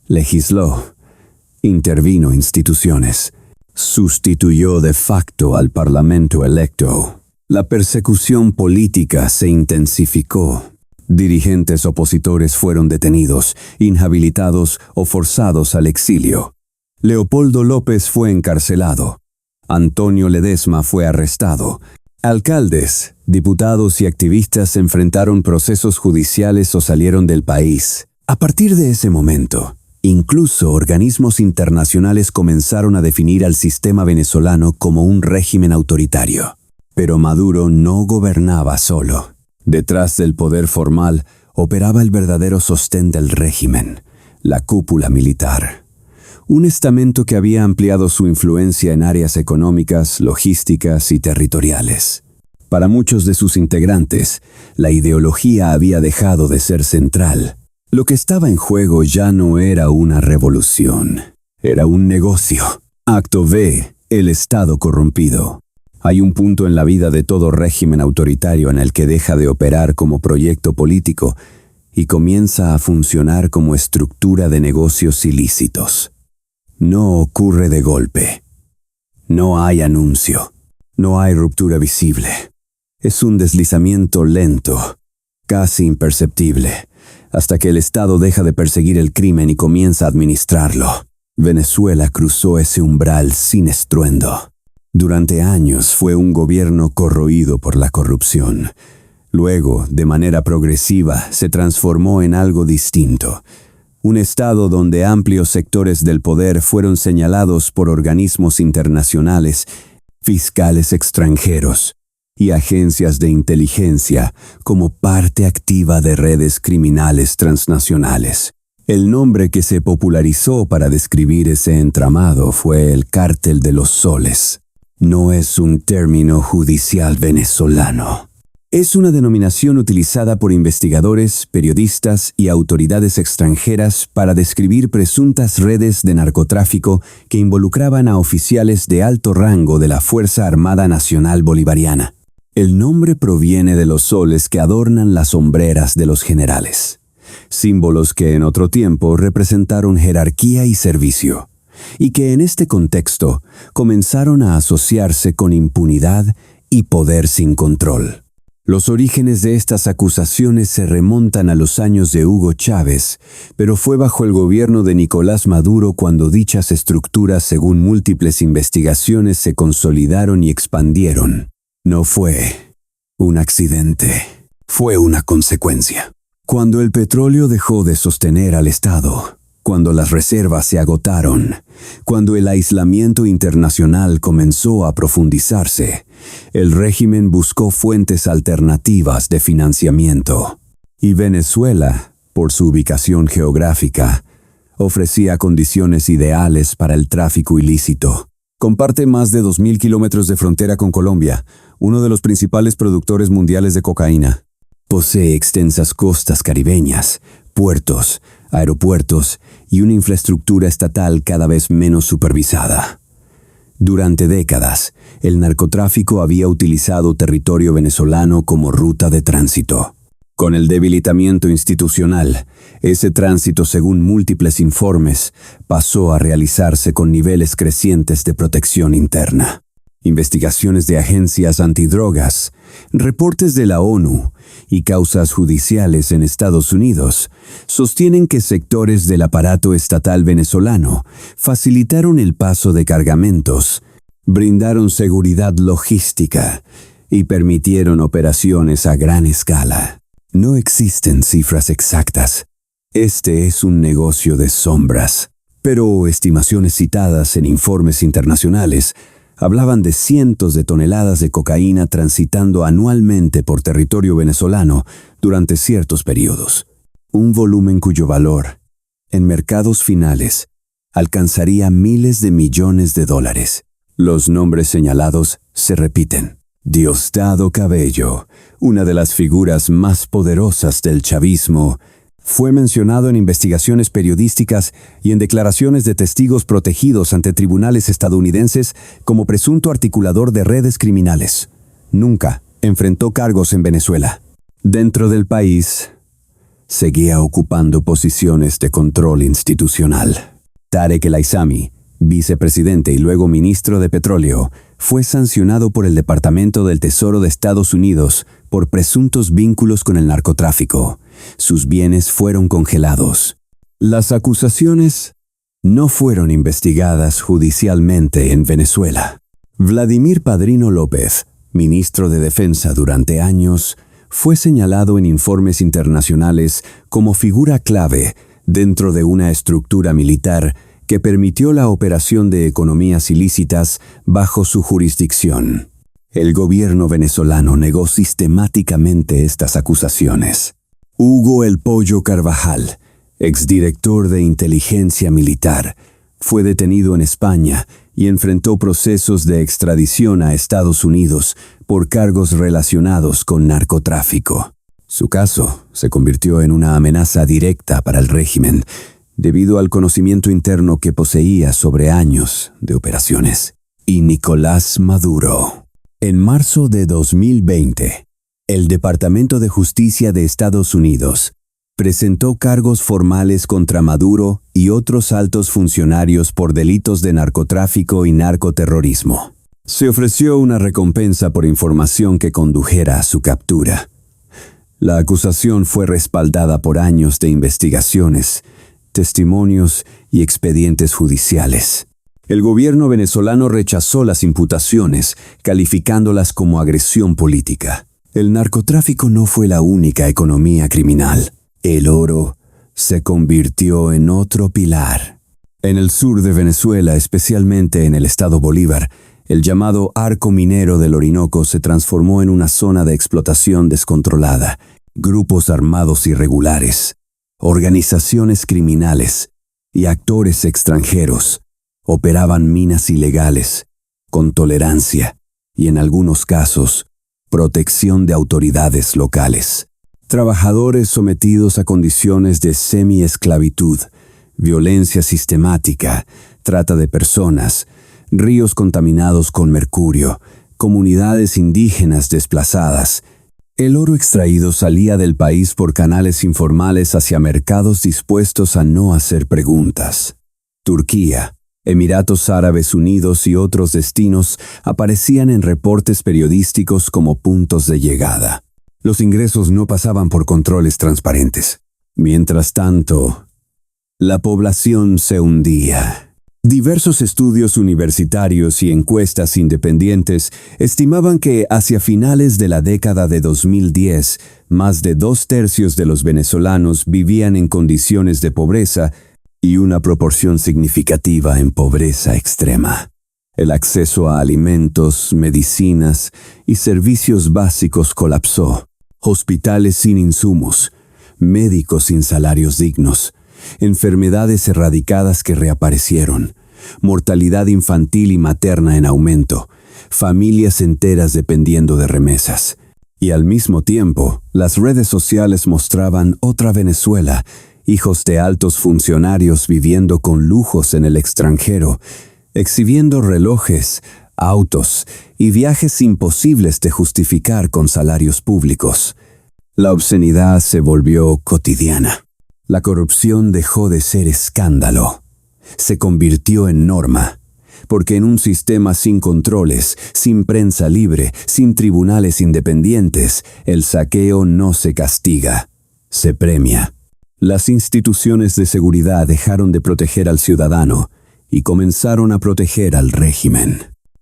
Legisló, intervino instituciones, sustituyó de facto al Parlamento electo. La persecución política se intensificó. Dirigentes opositores fueron detenidos, inhabilitados o forzados al exilio. Leopoldo López fue encarcelado. Antonio Ledesma fue arrestado. Alcaldes, diputados y activistas enfrentaron procesos judiciales o salieron del país. A partir de ese momento, incluso organismos internacionales comenzaron a definir al sistema venezolano como un régimen autoritario. Pero Maduro no gobernaba solo. Detrás del poder formal operaba el verdadero sostén del régimen, la cúpula militar. Un estamento que había ampliado su influencia en áreas económicas, logísticas y territoriales. Para muchos de sus integrantes, la ideología había dejado de ser central. Lo que estaba en juego ya no era una revolución, era un negocio. Acto B, el Estado corrompido. Hay un punto en la vida de todo régimen autoritario en el que deja de operar como proyecto político y comienza a funcionar como estructura de negocios ilícitos. No ocurre de golpe. No hay anuncio. No hay ruptura visible. Es un deslizamiento lento, casi imperceptible, hasta que el Estado deja de perseguir el crimen y comienza a administrarlo. Venezuela cruzó ese umbral sin estruendo. Durante años fue un gobierno corroído por la corrupción. Luego, de manera progresiva, se transformó en algo distinto. Un Estado donde amplios sectores del poder fueron señalados por organismos internacionales, fiscales extranjeros y agencias de inteligencia como parte activa de redes criminales transnacionales. El nombre que se popularizó para describir ese entramado fue el Cártel de los Soles. No es un término judicial venezolano. Es una denominación utilizada por investigadores, periodistas y autoridades extranjeras para describir presuntas redes de narcotráfico que involucraban a oficiales de alto rango de la Fuerza Armada Nacional Bolivariana. El nombre proviene de los soles que adornan las hombreras de los generales, símbolos que en otro tiempo representaron jerarquía y servicio, y que en este contexto comenzaron a asociarse con impunidad y poder sin control. Los orígenes de estas acusaciones se remontan a los años de Hugo Chávez, pero fue bajo el gobierno de Nicolás Maduro cuando dichas estructuras, según múltiples investigaciones, se consolidaron y expandieron. No fue un accidente, fue una consecuencia. Cuando el petróleo dejó de sostener al Estado, cuando las reservas se agotaron, cuando el aislamiento internacional comenzó a profundizarse, el régimen buscó fuentes alternativas de financiamiento. Y Venezuela, por su ubicación geográfica, ofrecía condiciones ideales para el tráfico ilícito. Comparte más de 2.000 kilómetros de frontera con Colombia, uno de los principales productores mundiales de cocaína. Posee extensas costas caribeñas, puertos, aeropuertos y una infraestructura estatal cada vez menos supervisada. Durante décadas, el narcotráfico había utilizado territorio venezolano como ruta de tránsito. Con el debilitamiento institucional, ese tránsito, según múltiples informes, pasó a realizarse con niveles crecientes de protección interna. Investigaciones de agencias antidrogas, reportes de la ONU y causas judiciales en Estados Unidos sostienen que sectores del aparato estatal venezolano facilitaron el paso de cargamentos, brindaron seguridad logística y permitieron operaciones a gran escala. No existen cifras exactas. Este es un negocio de sombras, pero estimaciones citadas en informes internacionales hablaban de cientos de toneladas de cocaína transitando anualmente por territorio venezolano durante ciertos periodos. Un volumen cuyo valor, en mercados finales, alcanzaría miles de millones de dólares. Los nombres señalados se repiten. Diosdado Cabello, una de las figuras más poderosas del chavismo, fue mencionado en investigaciones periodísticas y en declaraciones de testigos protegidos ante tribunales estadounidenses como presunto articulador de redes criminales. Nunca enfrentó cargos en Venezuela. Dentro del país, seguía ocupando posiciones de control institucional. Tarek El Aissami, vicepresidente y luego ministro de Petróleo, fue sancionado por el Departamento del Tesoro de Estados Unidos por presuntos vínculos con el narcotráfico. Sus bienes fueron congelados. Las acusaciones no fueron investigadas judicialmente en Venezuela. Vladimir Padrino López, ministro de Defensa durante años, fue señalado en informes internacionales como figura clave dentro de una estructura militar que permitió la operación de economías ilícitas bajo su jurisdicción. El gobierno venezolano negó sistemáticamente estas acusaciones. Hugo El Pollo Carvajal, exdirector de inteligencia militar, fue detenido en España y enfrentó procesos de extradición a Estados Unidos por cargos relacionados con narcotráfico. Su caso se convirtió en una amenaza directa para el régimen, debido al conocimiento interno que poseía sobre años de operaciones. Y Nicolás Maduro. En marzo de 2020, el Departamento de Justicia de Estados Unidos presentó cargos formales contra Maduro y otros altos funcionarios por delitos de narcotráfico y narcoterrorismo. Se ofreció una recompensa por información que condujera a su captura. La acusación fue respaldada por años de investigaciones, testimonios y expedientes judiciales. El gobierno venezolano rechazó las imputaciones, calificándolas como agresión política. El narcotráfico no fue la única economía criminal. El oro se convirtió en otro pilar. En el sur de Venezuela, especialmente en el estado Bolívar, el llamado Arco Minero del Orinoco se transformó en una zona de explotación descontrolada. Grupos armados irregulares, organizaciones criminales y actores extranjeros operaban minas ilegales, con tolerancia y, en algunos casos, protección de autoridades locales. Trabajadores sometidos a condiciones de semi-esclavitud, violencia sistemática, trata de personas, ríos contaminados con mercurio, comunidades indígenas desplazadas. El oro extraído salía del país por canales informales hacia mercados dispuestos a no hacer preguntas. Turquía, Emiratos Árabes Unidos y otros destinos aparecían en reportes periodísticos como puntos de llegada. Los ingresos no pasaban por controles transparentes. Mientras tanto, la población se hundía. Diversos estudios universitarios y encuestas independientes estimaban que hacia finales de la década de 2010, más de 2/3 de los venezolanos vivían en condiciones de pobreza y una proporción significativa en pobreza extrema. El acceso a alimentos, medicinas y servicios básicos colapsó. Hospitales sin insumos, médicos sin salarios dignos, enfermedades erradicadas que reaparecieron, mortalidad infantil y materna en aumento, familias enteras dependiendo de remesas. Y al mismo tiempo, las redes sociales mostraban otra Venezuela, hijos de altos funcionarios viviendo con lujos en el extranjero, exhibiendo relojes, autos y viajes imposibles de justificar con salarios públicos. La obscenidad se volvió cotidiana. La corrupción dejó de ser escándalo. Se convirtió en norma, porque en un sistema sin controles, sin prensa libre, sin tribunales independientes, el saqueo no se castiga, se premia. Las instituciones de seguridad dejaron de proteger al ciudadano y comenzaron a proteger al régimen.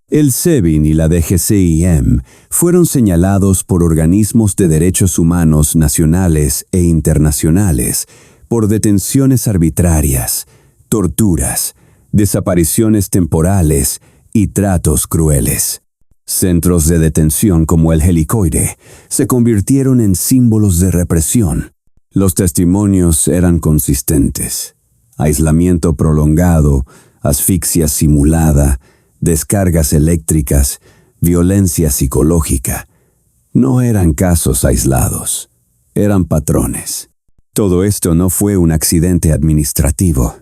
El SEBIN y la DGCIM fueron señalados por organismos de derechos humanos nacionales e internacionales por detenciones arbitrarias, torturas, desapariciones temporales y tratos crueles. Centros de detención como el Helicoide se convirtieron en símbolos de represión. Los testimonios eran consistentes: aislamiento prolongado, asfixia simulada, descargas eléctricas, violencia psicológica. No eran casos aislados, eran patrones. Todo esto no fue un accidente administrativo,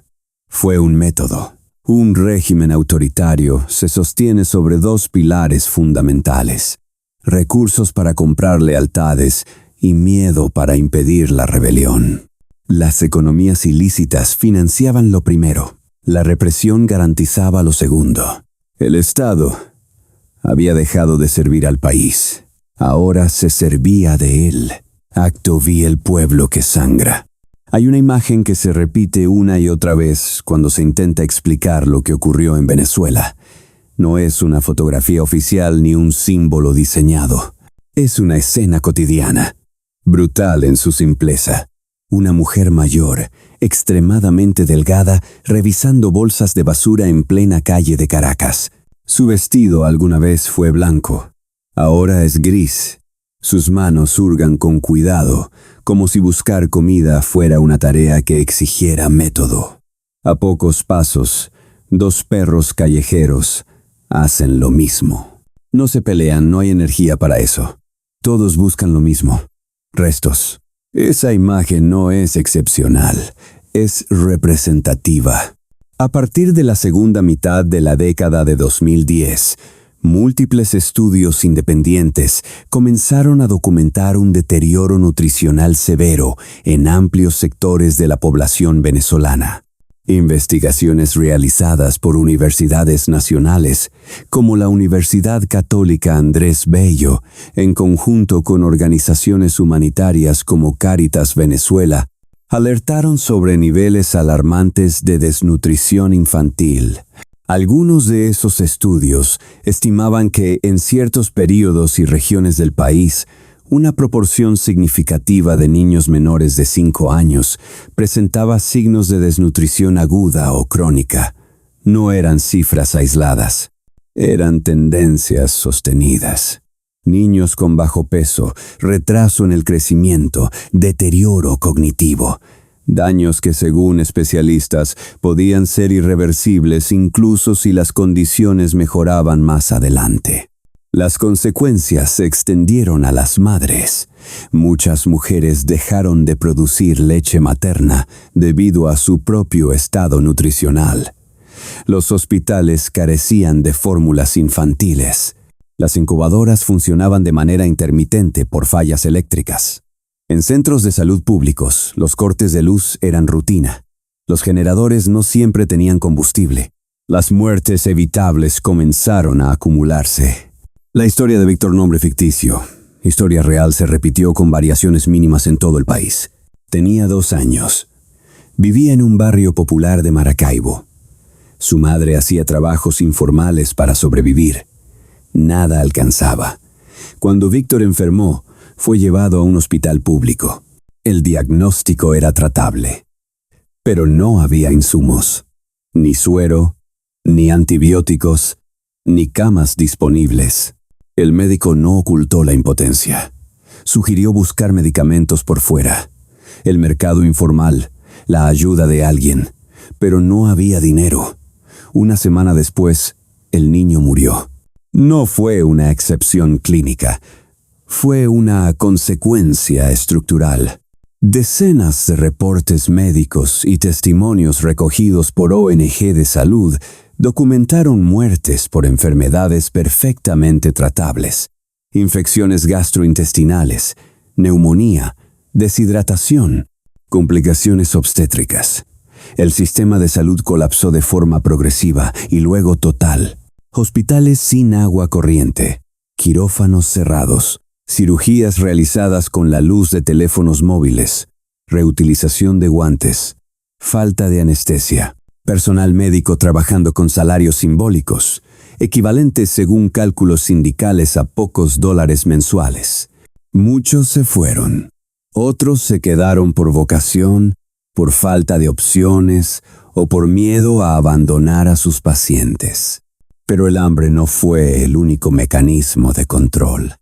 fue un método. Un régimen autoritario se sostiene sobre dos pilares fundamentales: recursos para comprar lealtades y miedo para impedir la rebelión. Las economías ilícitas financiaban lo primero, la represión garantizaba lo segundo. El Estado había dejado de servir al país, ahora se servía de él. Acto vi el pueblo que sangra. Hay una imagen que se repite una y otra vez cuando se intenta explicar lo que ocurrió en Venezuela. No es una fotografía oficial ni un símbolo diseñado. Es una escena cotidiana, brutal en su simpleza. Una mujer mayor, extremadamente delgada, revisando bolsas de basura en plena calle de Caracas. Su vestido alguna vez fue blanco, ahora es gris. Sus manos hurgan con cuidado, como si buscar comida fuera una tarea que exigiera método. A pocos pasos, dos perros callejeros hacen lo mismo. No se pelean, no hay energía para eso. Todos buscan lo mismo: restos. Esa imagen no es excepcional, es representativa. A partir de la segunda mitad de la década de 2010, múltiples estudios independientes comenzaron a documentar un deterioro nutricional severo en amplios sectores de la población venezolana. Investigaciones realizadas por universidades nacionales, como la Universidad Católica Andrés Bello, en conjunto con organizaciones humanitarias como Cáritas Venezuela, alertaron sobre niveles alarmantes de desnutrición infantil. Algunos de esos estudios estimaban que en ciertos períodos y regiones del país, una proporción significativa de niños menores de 5 años presentaba signos de desnutrición aguda o crónica. No eran cifras aisladas, eran tendencias sostenidas. Niños con bajo peso, retraso en el crecimiento, deterioro cognitivo. Daños que, según especialistas, podían ser irreversibles incluso si las condiciones mejoraban más adelante. Las consecuencias se extendieron a las madres. Muchas mujeres dejaron de producir leche materna debido a su propio estado nutricional. Los hospitales carecían de fórmulas infantiles. Las incubadoras funcionaban de manera intermitente por fallas eléctricas. En centros de salud públicos, los cortes de luz eran rutina. Los generadores no siempre tenían combustible. Las muertes evitables comenzaron a acumularse. La historia de Víctor, nombre ficticio. Historia real, se repitió con variaciones mínimas en todo el país. Tenía 2 años. Vivía en un barrio popular de Maracaibo. Su madre hacía trabajos informales para sobrevivir. Nada alcanzaba. Cuando Víctor enfermó, fue llevado a un hospital público. El diagnóstico era tratable, pero no había insumos, ni suero, ni antibióticos, ni camas disponibles. El médico no ocultó la impotencia. Sugirió buscar medicamentos por fuera, el mercado informal, la ayuda de alguien, pero no había dinero. Una semana después, el niño murió. No fue una excepción clínica, fue una consecuencia estructural. Decenas de reportes médicos y testimonios recogidos por ONG de salud documentaron muertes por enfermedades perfectamente tratables, infecciones gastrointestinales, neumonía, deshidratación, complicaciones obstétricas. El sistema de salud colapsó de forma progresiva y luego total. Hospitales sin agua corriente, quirófanos cerrados, cirugías realizadas con la luz de teléfonos móviles, reutilización de guantes, falta de anestesia, personal médico trabajando con salarios simbólicos, equivalentes según cálculos sindicales a pocos dólares mensuales. Muchos se fueron, otros se quedaron por vocación, por falta de opciones o por miedo a abandonar a sus pacientes. Pero el hambre no fue el único mecanismo de control.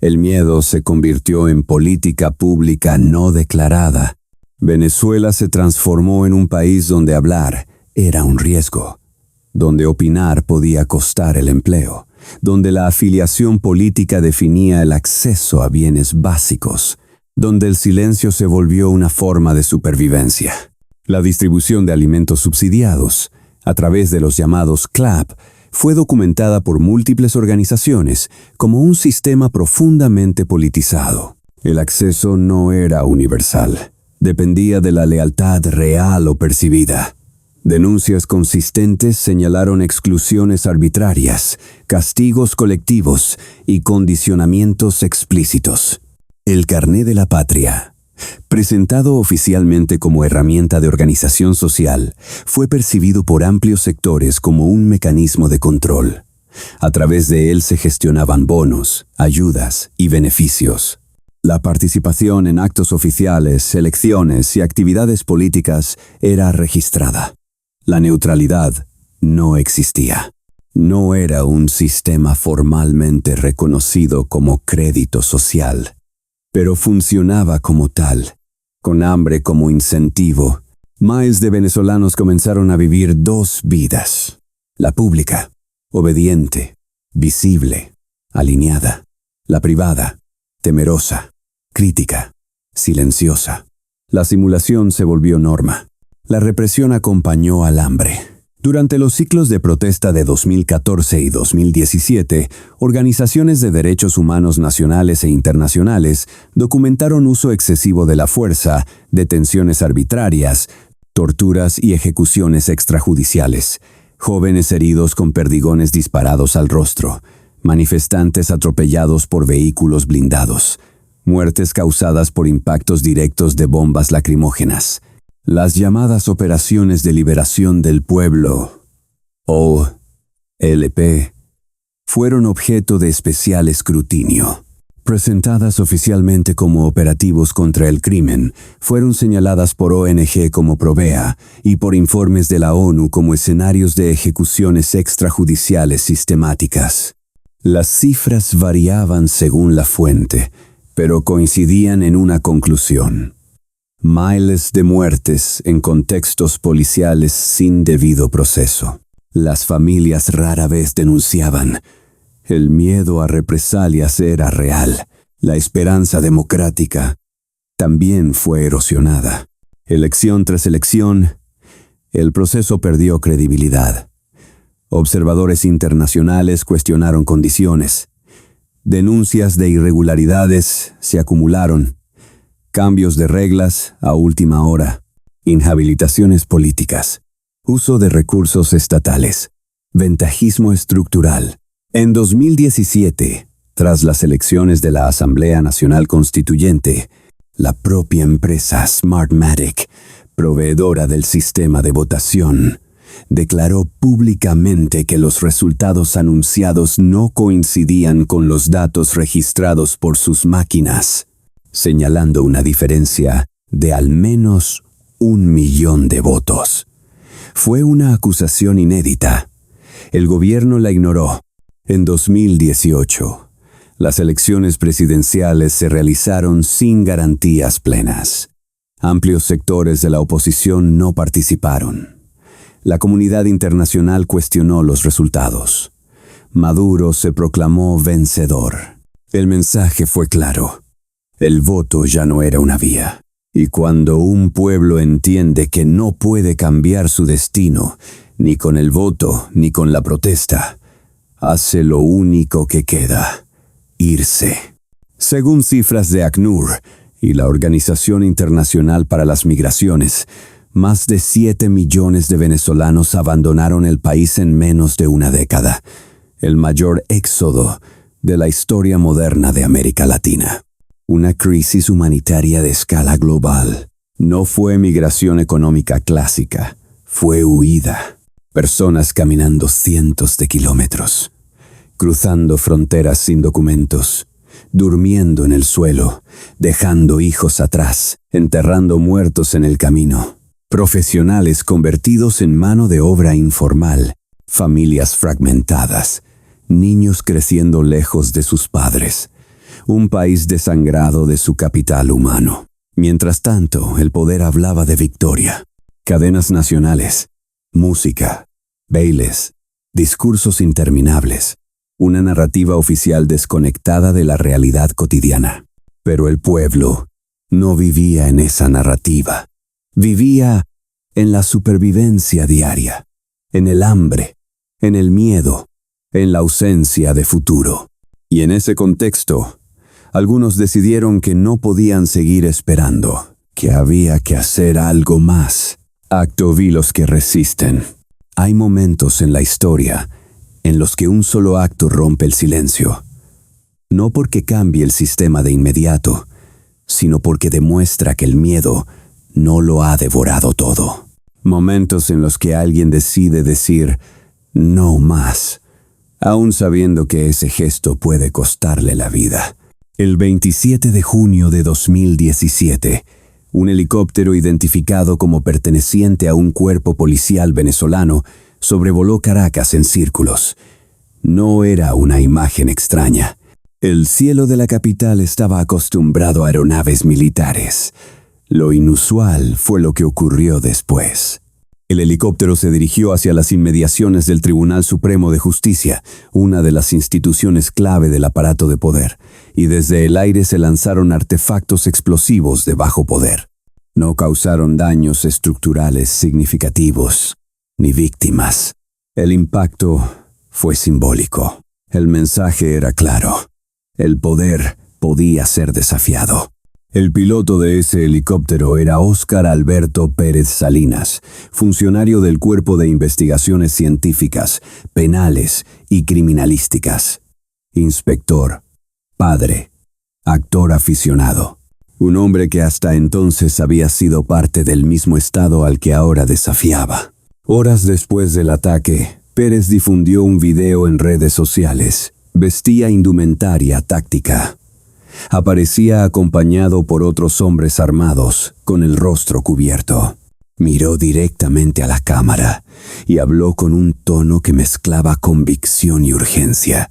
El miedo se convirtió en política pública no declarada. Venezuela se transformó en un país donde hablar era un riesgo, donde opinar podía costar el empleo, donde la afiliación política definía el acceso a bienes básicos, donde el silencio se volvió una forma de supervivencia. La distribución de alimentos subsidiados, a través de los llamados CLAP, fue documentada por múltiples organizaciones como un sistema profundamente politizado. El acceso no era universal, dependía de la lealtad real o percibida. Denuncias consistentes señalaron exclusiones arbitrarias, castigos colectivos y condicionamientos explícitos. El Carné de la Patria, presentado oficialmente como herramienta de organización social, fue percibido por amplios sectores como un mecanismo de control. A través de él se gestionaban bonos, ayudas y beneficios. La participación en actos oficiales, elecciones y actividades políticas era registrada. La neutralidad no existía. No era un sistema formalmente reconocido como crédito social, pero funcionaba como tal, con hambre como incentivo. Miles de venezolanos comenzaron a vivir dos vidas: la pública, obediente, visible, alineada; la privada, temerosa, crítica, silenciosa. La simulación se volvió norma. La represión acompañó al hambre. Durante los ciclos de protesta de 2014 y 2017, organizaciones de derechos humanos nacionales e internacionales documentaron uso excesivo de la fuerza, detenciones arbitrarias, torturas y ejecuciones extrajudiciales, jóvenes heridos con perdigones disparados al rostro, manifestantes atropellados por vehículos blindados, muertes causadas por impactos directos de bombas lacrimógenas. Las llamadas Operaciones de Liberación del Pueblo, OLP, fueron objeto de especial escrutinio. Presentadas oficialmente como operativos contra el crimen, fueron señaladas por ONG como Provea y por informes de la ONU como escenarios de ejecuciones extrajudiciales sistemáticas. Las cifras variaban según la fuente, pero coincidían en una conclusión: miles de muertes en contextos policiales sin debido proceso. Las familias rara vez denunciaban. El miedo a represalias era real. La esperanza democrática también fue erosionada. Elección tras elección, el proceso perdió credibilidad. Observadores internacionales cuestionaron condiciones. Denuncias de irregularidades se acumularon. Cambios de reglas a última hora, inhabilitaciones políticas, uso de recursos estatales, ventajismo estructural. En 2017, tras las elecciones de la Asamblea Nacional Constituyente, la propia empresa Smartmatic, proveedora del sistema de votación, declaró públicamente que los resultados anunciados no coincidían con los datos registrados por sus máquinas, señalando una diferencia de al menos 1 millón de votos. Fue una acusación inédita. El gobierno la ignoró. En 2018, las elecciones presidenciales se realizaron sin garantías plenas. Amplios sectores de la oposición no participaron. La comunidad internacional cuestionó los resultados. Maduro se proclamó vencedor. El mensaje fue claro. El voto ya no era una vía. Y cuando un pueblo entiende que no puede cambiar su destino, ni con el voto ni con la protesta, hace lo único que queda: irse. Según cifras de ACNUR y la Organización Internacional para las Migraciones, más de 7 millones de venezolanos abandonaron el país en menos de una década, el mayor éxodo de la historia moderna de América Latina. Una crisis humanitaria de escala global. No fue migración económica clásica, fue huida. Personas caminando cientos de kilómetros, cruzando fronteras sin documentos, durmiendo en el suelo, dejando hijos atrás, enterrando muertos en el camino. Profesionales convertidos en mano de obra informal, familias fragmentadas, niños creciendo lejos de sus padres, un país desangrado de su capital humano. Mientras tanto, el poder hablaba de victoria. Cadenas nacionales, música, bailes, discursos interminables, una narrativa oficial desconectada de la realidad cotidiana. Pero el pueblo no vivía en esa narrativa. Vivía en la supervivencia diaria, en el hambre, en el miedo, en la ausencia de futuro. Y en ese contexto, algunos decidieron que no podían seguir esperando, que había que hacer algo más. Acto vi los que resisten. Hay momentos en la historia en los que un solo acto rompe el silencio. No porque cambie el sistema de inmediato, sino porque demuestra que el miedo no lo ha devorado todo. Momentos en los que alguien decide decir no más, aún sabiendo que ese gesto puede costarle la vida. El 27 de junio de 2017, un helicóptero identificado como perteneciente a un cuerpo policial venezolano sobrevoló Caracas en círculos. No era una imagen extraña. El cielo de la capital estaba acostumbrado a aeronaves militares. Lo inusual fue lo que ocurrió después. El helicóptero se dirigió hacia las inmediaciones del Tribunal Supremo de Justicia, una de las instituciones clave del aparato de poder, y desde el aire se lanzaron artefactos explosivos de bajo poder. No causaron daños estructurales significativos, ni víctimas. El impacto fue simbólico. El mensaje era claro. El poder podía ser desafiado. El piloto de ese helicóptero era Óscar Alberto Pérez Salinas, funcionario del Cuerpo de Investigaciones Científicas, Penales y Criminalísticas. Inspector, padre, actor aficionado. Un hombre que hasta entonces había sido parte del mismo estado al que ahora desafiaba. Horas después del ataque, Pérez difundió un video en redes sociales. Vestía indumentaria táctica. Aparecía acompañado por otros hombres armados, con el rostro cubierto. Miró directamente a la cámara y habló con un tono que mezclaba convicción y urgencia.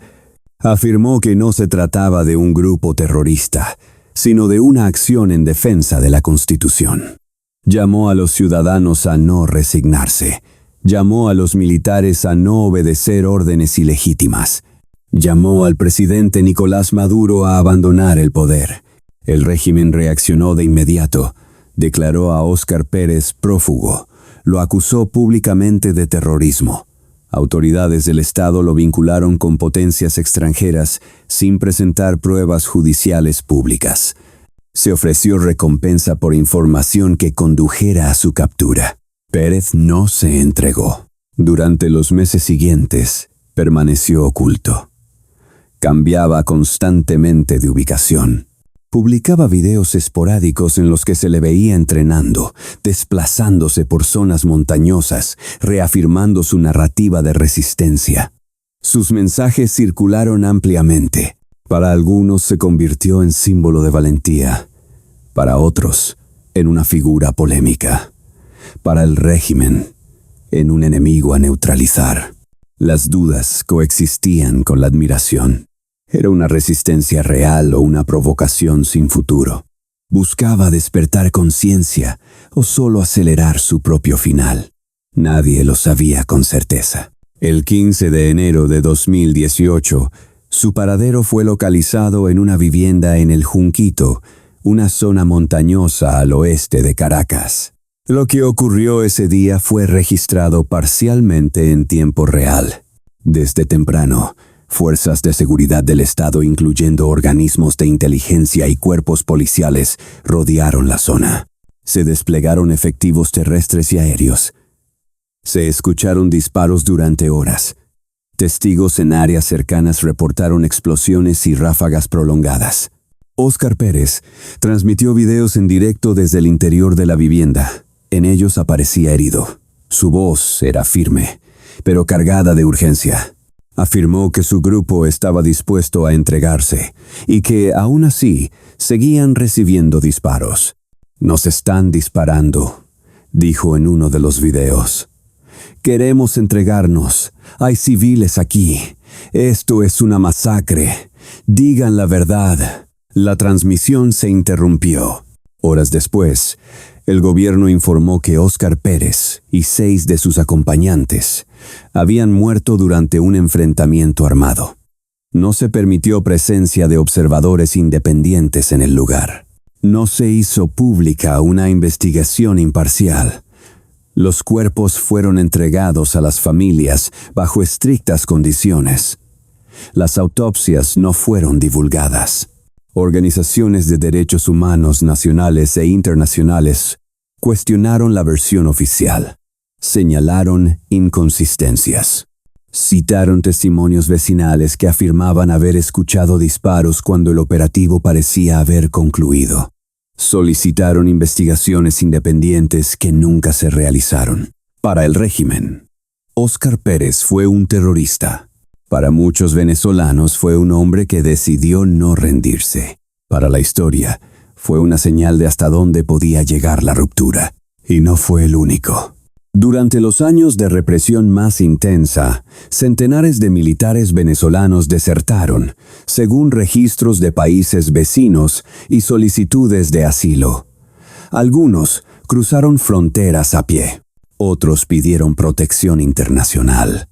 Afirmó que no se trataba de un grupo terrorista, sino de una acción en defensa de la Constitución. Llamó a los ciudadanos a no resignarse. Llamó a los militares a no obedecer órdenes ilegítimas. Llamó al presidente Nicolás Maduro a abandonar el poder. El régimen reaccionó de inmediato. Declaró a Óscar Pérez prófugo. Lo acusó públicamente de terrorismo. Autoridades del Estado lo vincularon con potencias extranjeras sin presentar pruebas judiciales públicas. Se ofreció recompensa por información que condujera a su captura. Pérez no se entregó. Durante los meses siguientes, permaneció oculto. Cambiaba constantemente de ubicación. Publicaba videos esporádicos en los que se le veía entrenando, desplazándose por zonas montañosas, reafirmando su narrativa de resistencia. Sus mensajes circularon ampliamente. Para algunos se convirtió en símbolo de valentía, para otros en una figura polémica, para el régimen en un enemigo a neutralizar. Las dudas coexistían con la admiración. ¿Era una resistencia real o una provocación sin futuro? ¿Buscaba despertar conciencia o solo acelerar su propio final? Nadie lo sabía con certeza. El 15 de enero de 2018, su paradero fue localizado en una vivienda en El Junquito, una zona montañosa al oeste de Caracas. Lo que ocurrió ese día fue registrado parcialmente en tiempo real. Desde temprano, Fuerzas de seguridad del Estado, incluyendo organismos de inteligencia y cuerpos policiales, rodearon la zona. Se desplegaron efectivos terrestres y aéreos. Se escucharon disparos durante horas. Testigos en áreas cercanas reportaron explosiones y ráfagas prolongadas. Óscar Pérez transmitió videos en directo desde el interior de la vivienda. En ellos aparecía herido. Su voz era firme, pero cargada de urgencia. Afirmó que su grupo estaba dispuesto a entregarse y que, aún así, seguían recibiendo disparos. «Nos están disparando», dijo en uno de los videos. «Queremos entregarnos. Hay civiles aquí. Esto es una masacre. Digan la verdad». La transmisión se interrumpió. Horas después, el gobierno informó que Óscar Pérez y 6 de sus acompañantes habían muerto durante un enfrentamiento armado. No se permitió presencia de observadores independientes en el lugar. No se hizo pública una investigación imparcial. Los cuerpos fueron entregados a las familias bajo estrictas condiciones. Las autopsias no fueron divulgadas. Organizaciones de derechos humanos nacionales e internacionales cuestionaron la versión oficial. Señalaron inconsistencias. Citaron testimonios vecinales que afirmaban haber escuchado disparos cuando el operativo parecía haber concluido. Solicitaron investigaciones independientes que nunca se realizaron. Para el régimen, Óscar Pérez fue un terrorista. Para muchos venezolanos fue un hombre que decidió no rendirse. Para la historia, fue una señal de hasta dónde podía llegar la ruptura. Y no fue el único. Durante los años de represión más intensa, centenares de militares venezolanos desertaron, según registros de países vecinos y solicitudes de asilo. Algunos cruzaron fronteras a pie. Otros pidieron protección internacional.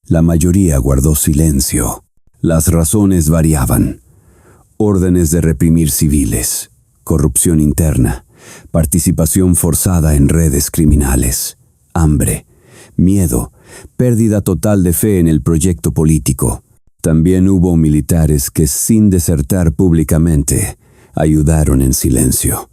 La mayoría guardó silencio. Las razones variaban. Órdenes de reprimir civiles, corrupción interna, participación forzada en redes criminales, hambre, miedo, pérdida total de fe en el proyecto político. También hubo militares que, sin desertar públicamente, ayudaron en silencio.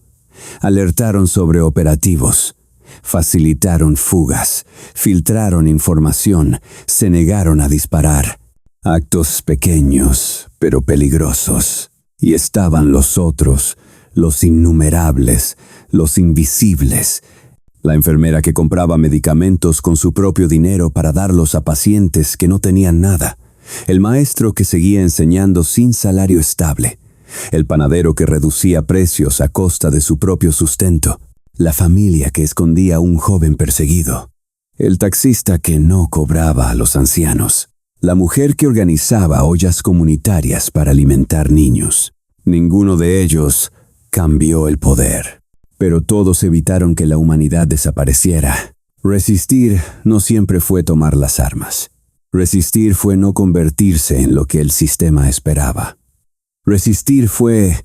Alertaron sobre operativos. Facilitaron fugas, filtraron información, se negaron a disparar. Actos pequeños, pero peligrosos. Y estaban los otros, los innumerables, los invisibles. La enfermera que compraba medicamentos con su propio dinero para darlos a pacientes que no tenían nada. El maestro que seguía enseñando sin salario estable. El panadero que reducía precios a costa de su propio sustento. La familia que escondía a un joven perseguido. El taxista que no cobraba a los ancianos. La mujer que organizaba ollas comunitarias para alimentar niños. Ninguno de ellos cambió el poder. Pero todos evitaron que la humanidad desapareciera. Resistir no siempre fue tomar las armas. Resistir fue no convertirse en lo que el sistema esperaba. Resistir fue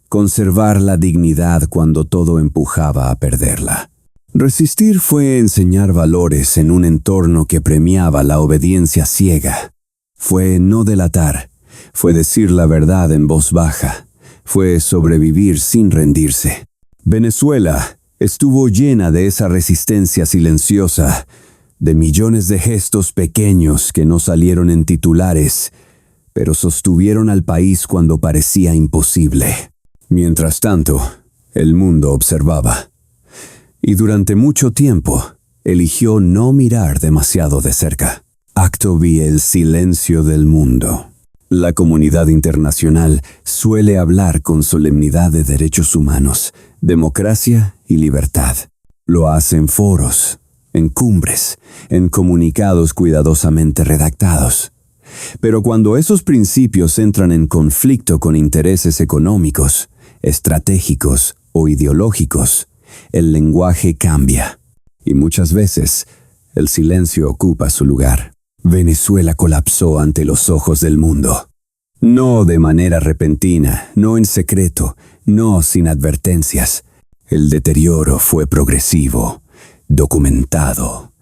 conservar la dignidad cuando todo empujaba a perderla. Resistir fue enseñar valores en un entorno que premiaba la obediencia ciega. Fue no delatar, fue decir la verdad en voz baja, fue sobrevivir sin rendirse. Venezuela estuvo llena de esa resistencia silenciosa, de millones de gestos pequeños que no salieron en titulares, pero sostuvieron al país cuando parecía imposible. Mientras tanto, el mundo observaba. Y durante mucho tiempo, eligió no mirar demasiado de cerca. Acto vi el silencio del mundo. La comunidad internacional suele hablar con solemnidad de derechos humanos, democracia y libertad. Lo hace en foros, en cumbres, en comunicados cuidadosamente redactados. Pero cuando esos principios entran en conflicto con intereses económicos, estratégicos o ideológicos, el lenguaje cambia. Y muchas veces, el silencio ocupa su lugar. Venezuela colapsó ante los ojos del mundo. No de manera repentina, no en secreto, no sin advertencias. El deterioro fue progresivo, documentado,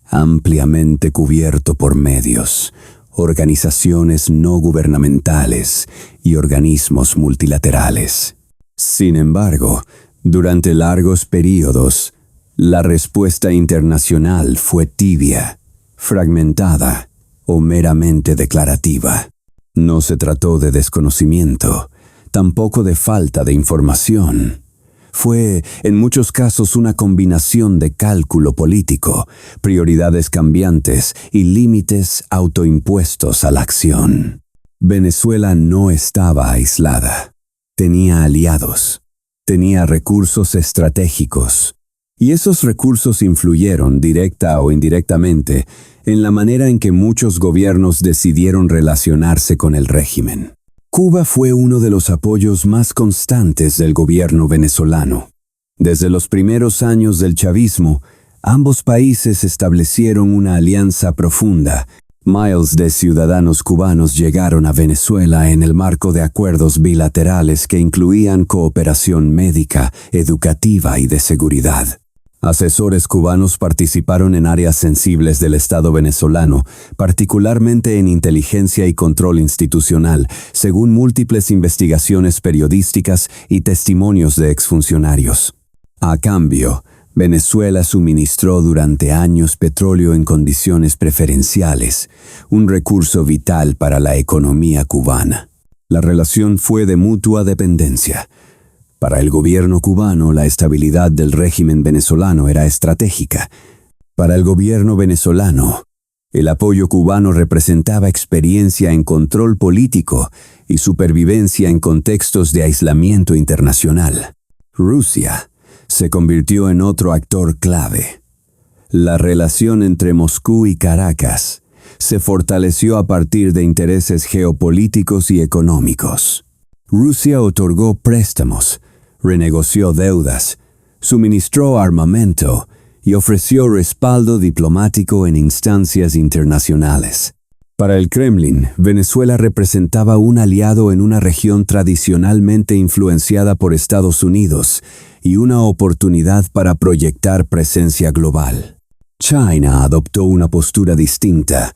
ampliamente cubierto por medios, organizaciones no gubernamentales y organismos multilaterales. Sin embargo, durante largos períodos, la respuesta internacional fue tibia, fragmentada o meramente declarativa. No se trató de desconocimiento, tampoco de falta de información. Fue, en muchos casos, una combinación de cálculo político, prioridades cambiantes y límites autoimpuestos a la acción. Venezuela no estaba aislada. Tenía aliados, tenía recursos estratégicos, y esos recursos influyeron, directa o indirectamente, en la manera en que muchos gobiernos decidieron relacionarse con el régimen. Cuba fue uno de los apoyos más constantes del gobierno venezolano. Desde los primeros años del chavismo, ambos países establecieron una alianza profunda. Miles de ciudadanos cubanos llegaron a Venezuela en el marco de acuerdos bilaterales que incluían cooperación médica, educativa y de seguridad. Asesores cubanos participaron en áreas sensibles del Estado venezolano, particularmente en inteligencia y control institucional, según múltiples investigaciones periodísticas y testimonios de exfuncionarios. A cambio, Venezuela suministró durante años petróleo en condiciones preferenciales, un recurso vital para la economía cubana. La relación fue de mutua dependencia. Para el gobierno cubano, la estabilidad del régimen venezolano era estratégica. Para el gobierno venezolano, el apoyo cubano representaba experiencia en control político y supervivencia en contextos de aislamiento internacional. Rusia se convirtió en otro actor clave. La relación entre Moscú y Caracas se fortaleció a partir de intereses geopolíticos y económicos. Rusia otorgó préstamos, renegoció deudas, suministró armamento y ofreció respaldo diplomático en instancias internacionales. Para el Kremlin, Venezuela representaba un aliado en una región tradicionalmente influenciada por Estados Unidos y una oportunidad para proyectar presencia global. China adoptó una postura distinta,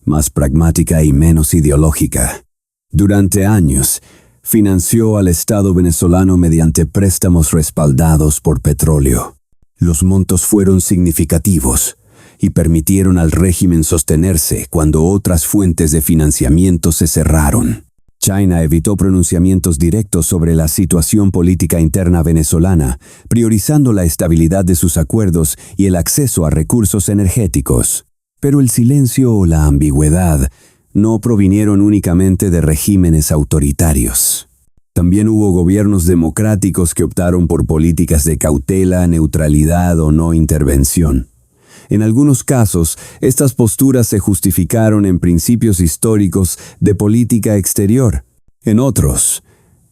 más pragmática y menos ideológica. Durante años, financió al Estado venezolano mediante préstamos respaldados por petróleo. Los montos fueron significativos y permitieron al régimen sostenerse cuando otras fuentes de financiamiento se cerraron. China evitó pronunciamientos directos sobre la situación política interna venezolana, priorizando la estabilidad de sus acuerdos y el acceso a recursos energéticos. Pero el silencio o la ambigüedad no provinieron únicamente de regímenes autoritarios. También hubo gobiernos democráticos que optaron por políticas de cautela, neutralidad o no intervención. En algunos casos, estas posturas se justificaron en principios históricos de política exterior. En otros,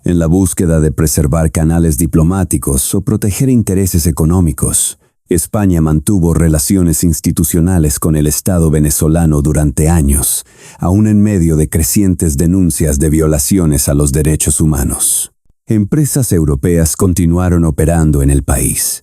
en la búsqueda de preservar canales diplomáticos o proteger intereses económicos. España mantuvo relaciones institucionales con el Estado venezolano durante años, aún en medio de crecientes denuncias de violaciones a los derechos humanos. Empresas europeas continuaron operando en el país.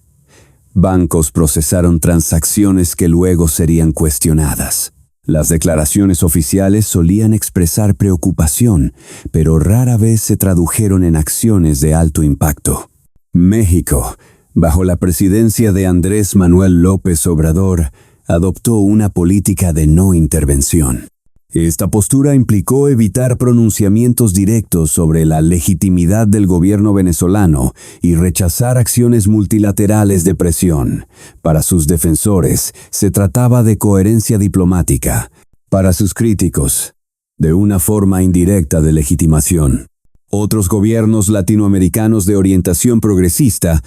Bancos procesaron transacciones que luego serían cuestionadas. Las declaraciones oficiales solían expresar preocupación, pero rara vez se tradujeron en acciones de alto impacto. México, bajo la presidencia de Andrés Manuel López Obrador, adoptó una política de no intervención. Esta postura implicó evitar pronunciamientos directos sobre la legitimidad del gobierno venezolano y rechazar acciones multilaterales de presión. Para sus defensores, se trataba de coherencia diplomática. Para sus críticos, de una forma indirecta de legitimación. Otros gobiernos latinoamericanos de orientación progresista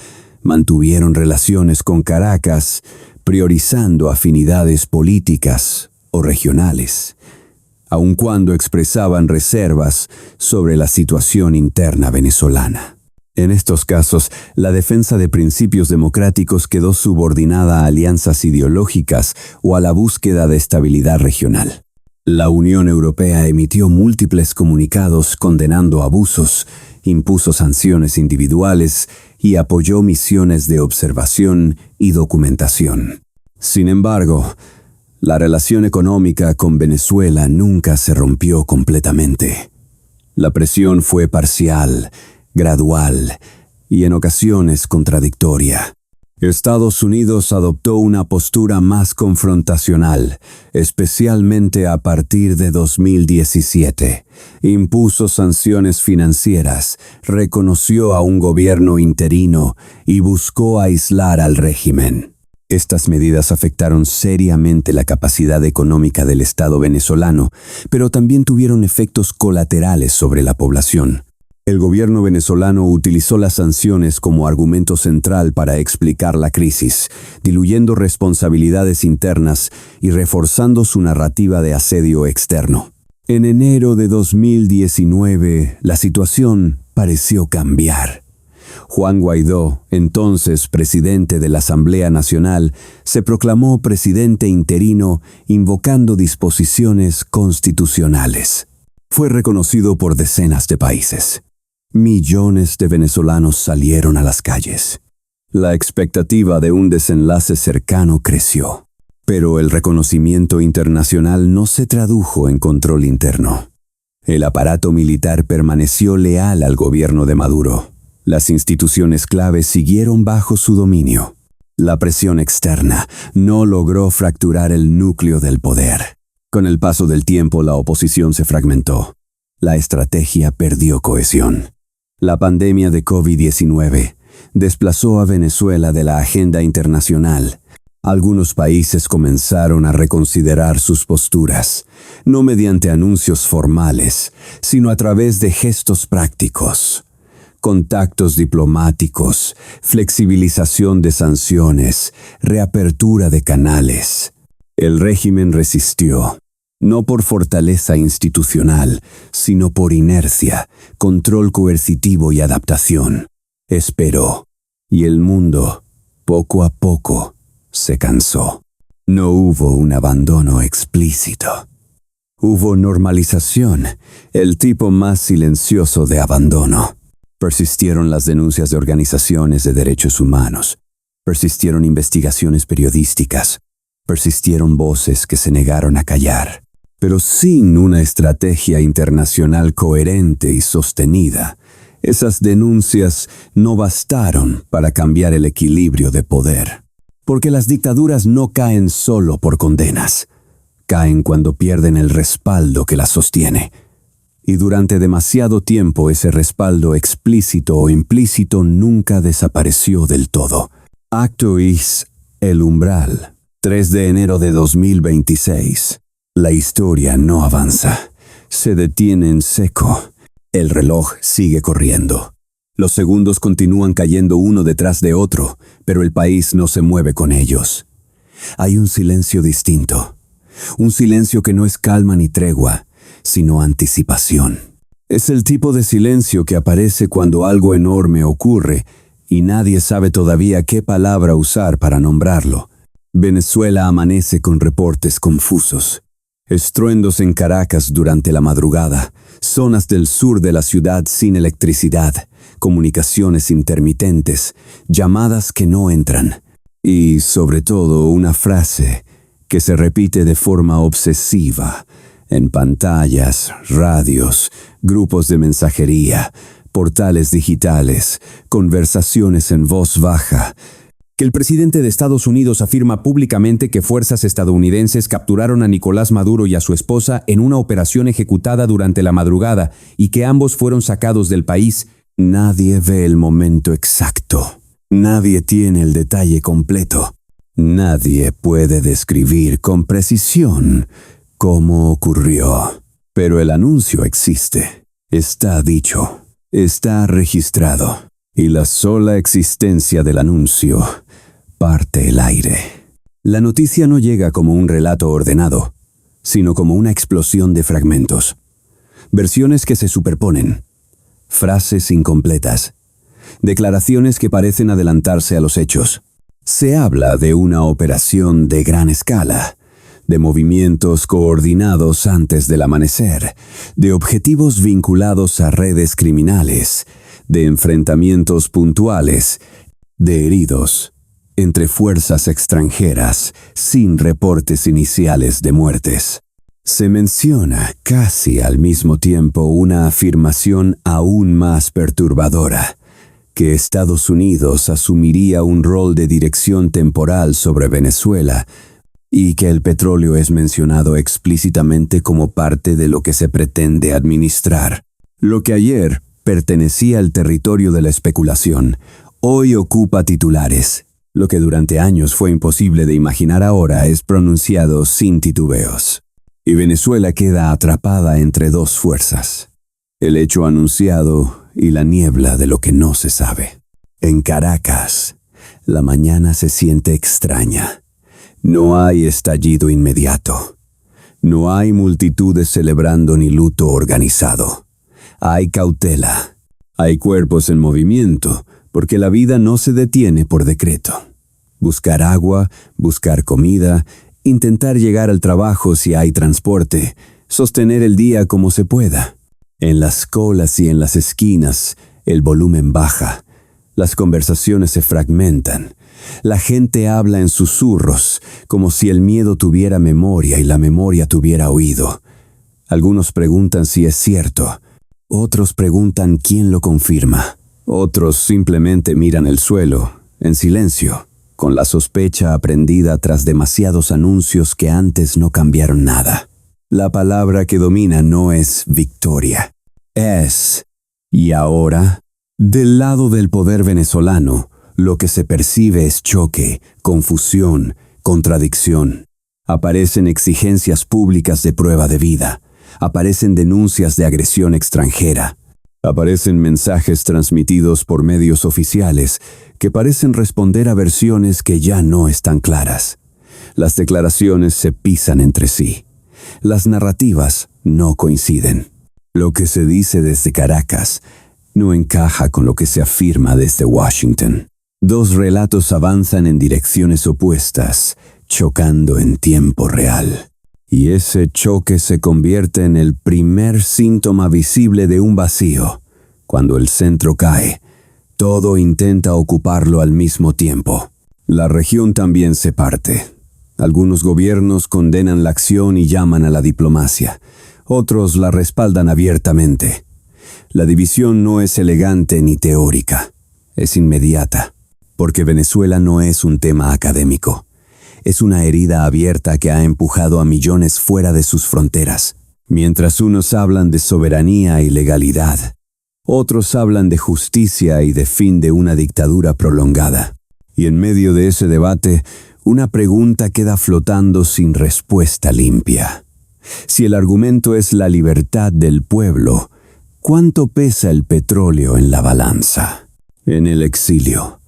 mantuvieron relaciones con Caracas, priorizando afinidades políticas o regionales, aun cuando expresaban reservas sobre la situación interna venezolana. En estos casos, la defensa de principios democráticos quedó subordinada a alianzas ideológicas o a la búsqueda de estabilidad regional. La Unión Europea emitió múltiples comunicados condenando abusos, impuso sanciones individuales y apoyó misiones de observación y documentación. Sin embargo, La relación económica con Venezuela nunca se rompió completamente. La presión fue parcial, gradual y en ocasiones contradictoria. Estados Unidos adoptó una postura más confrontacional, especialmente a partir de 2017. Impuso sanciones financieras, reconoció a un gobierno interino y buscó aislar al régimen. Estas medidas afectaron seriamente la capacidad económica del Estado venezolano, pero también tuvieron efectos colaterales sobre la población. El gobierno venezolano utilizó las sanciones como argumento central para explicar la crisis, diluyendo responsabilidades internas y reforzando su narrativa de asedio externo. En enero de 2019, la situación pareció cambiar. Juan Guaidó, entonces presidente de la Asamblea Nacional, se proclamó presidente interino invocando disposiciones constitucionales. Fue reconocido por decenas de países. Millones de venezolanos salieron a las calles. La expectativa de un desenlace cercano creció, pero el reconocimiento internacional no se tradujo en control interno. El aparato militar permaneció leal al gobierno de Maduro. Las instituciones claves siguieron bajo su dominio. La presión externa no logró fracturar el núcleo del poder. Con el paso del tiempo, la oposición se fragmentó. La estrategia perdió cohesión. La pandemia de COVID-19 desplazó a Venezuela de la agenda internacional. Algunos países comenzaron a reconsiderar sus posturas, no mediante anuncios formales, sino a través de gestos prácticos. Contactos diplomáticos, flexibilización de sanciones, reapertura de canales. El régimen resistió. No por fortaleza institucional, sino por inercia, control coercitivo y adaptación. Esperó, y el mundo, poco a poco, se cansó. No hubo un abandono explícito. Hubo normalización, el tipo más silencioso de abandono. Persistieron las denuncias de organizaciones de derechos humanos. Persistieron investigaciones periodísticas. Persistieron voces que se negaron a callar. Pero sin una estrategia internacional coherente y sostenida, esas denuncias no bastaron para cambiar el equilibrio de poder. Porque las dictaduras no caen solo por condenas, caen cuando pierden el respaldo que las sostiene. Y durante demasiado tiempo ese respaldo explícito o implícito nunca desapareció del todo. Acto is el umbral, 3 de enero de 2026. La historia no avanza, se detiene en seco. El reloj sigue corriendo. Los segundos continúan cayendo uno detrás de otro, pero el país no se mueve con ellos. Hay un silencio distinto, un silencio que no es calma ni tregua, sino anticipación. Es el tipo de silencio que aparece cuando algo enorme ocurre y nadie sabe todavía qué palabra usar para nombrarlo. Venezuela amanece con reportes confusos. Estruendos en Caracas durante la madrugada, zonas del sur de la ciudad sin electricidad, comunicaciones intermitentes, llamadas que no entran, y sobre todo una frase que se repite de forma obsesiva en pantallas, radios, grupos de mensajería, portales digitales, conversaciones en voz baja, que el presidente de Estados Unidos afirma públicamente que fuerzas estadounidenses capturaron a Nicolás Maduro y a su esposa en una operación ejecutada durante la madrugada y que ambos fueron sacados del país. Nadie ve el momento exacto. Nadie tiene el detalle completo. Nadie puede describir con precisión cómo ocurrió. Pero el anuncio existe. Está dicho. Está registrado. Y la sola existencia del anuncio parte el aire. La noticia no llega como un relato ordenado, sino como una explosión de fragmentos. Versiones que se superponen. Frases incompletas. Declaraciones que parecen adelantarse a los hechos. Se habla de una operación de gran escala, de movimientos coordinados antes del amanecer, de objetivos vinculados a redes criminales, de enfrentamientos puntuales, de heridos, entre fuerzas extranjeras, sin reportes iniciales de muertes. Se menciona casi al mismo tiempo una afirmación aún más perturbadora, que Estados Unidos asumiría un rol de dirección temporal sobre Venezuela y que el petróleo es mencionado explícitamente como parte de lo que se pretende administrar. Lo que ayer pertenecía al territorio de la especulación, hoy ocupa titulares. Lo que durante años fue imposible de imaginar ahora es pronunciado sin titubeos. Y Venezuela queda atrapada entre dos fuerzas: el hecho anunciado y la niebla de lo que no se sabe. En Caracas, la mañana se siente extraña. No hay estallido inmediato. No hay multitudes celebrando ni luto organizado. Hay cautela. Hay cuerpos en movimiento, porque la vida no se detiene por decreto. Buscar agua, buscar comida, intentar llegar al trabajo si hay transporte, sostener el día como se pueda. En las colas y en las esquinas, el volumen baja. Las conversaciones se fragmentan. La gente habla en susurros, como si el miedo tuviera memoria y la memoria tuviera oído. Algunos preguntan si es cierto. Otros preguntan quién lo confirma. Otros simplemente miran el suelo, en silencio, con la sospecha aprendida tras demasiados anuncios que antes no cambiaron nada. La palabra que domina no es victoria. Es, y ahora, del lado del poder venezolano, lo que se percibe es choque, confusión, contradicción. Aparecen exigencias públicas de prueba de vida. Aparecen denuncias de agresión extranjera. Aparecen mensajes transmitidos por medios oficiales que parecen responder a versiones que ya no están claras. Las declaraciones se pisan entre sí. Las narrativas no coinciden. Lo que se dice desde Caracas no encaja con lo que se afirma desde Washington. Dos relatos avanzan en direcciones opuestas, chocando en tiempo real. Y ese choque se convierte en el primer síntoma visible de un vacío. Cuando el centro cae, todo intenta ocuparlo al mismo tiempo. La región también se parte. Algunos gobiernos condenan la acción y llaman a la diplomacia. Otros la respaldan abiertamente. La división no es elegante ni teórica. Es inmediata. Porque Venezuela no es un tema académico. Es una herida abierta que ha empujado a millones fuera de sus fronteras. Mientras unos hablan de soberanía y legalidad, otros hablan de justicia y de fin de una dictadura prolongada. Y en medio de ese debate, una pregunta queda flotando sin respuesta limpia. Si el argumento es la libertad del pueblo, ¿cuánto pesa el petróleo en la balanza? En el exilio,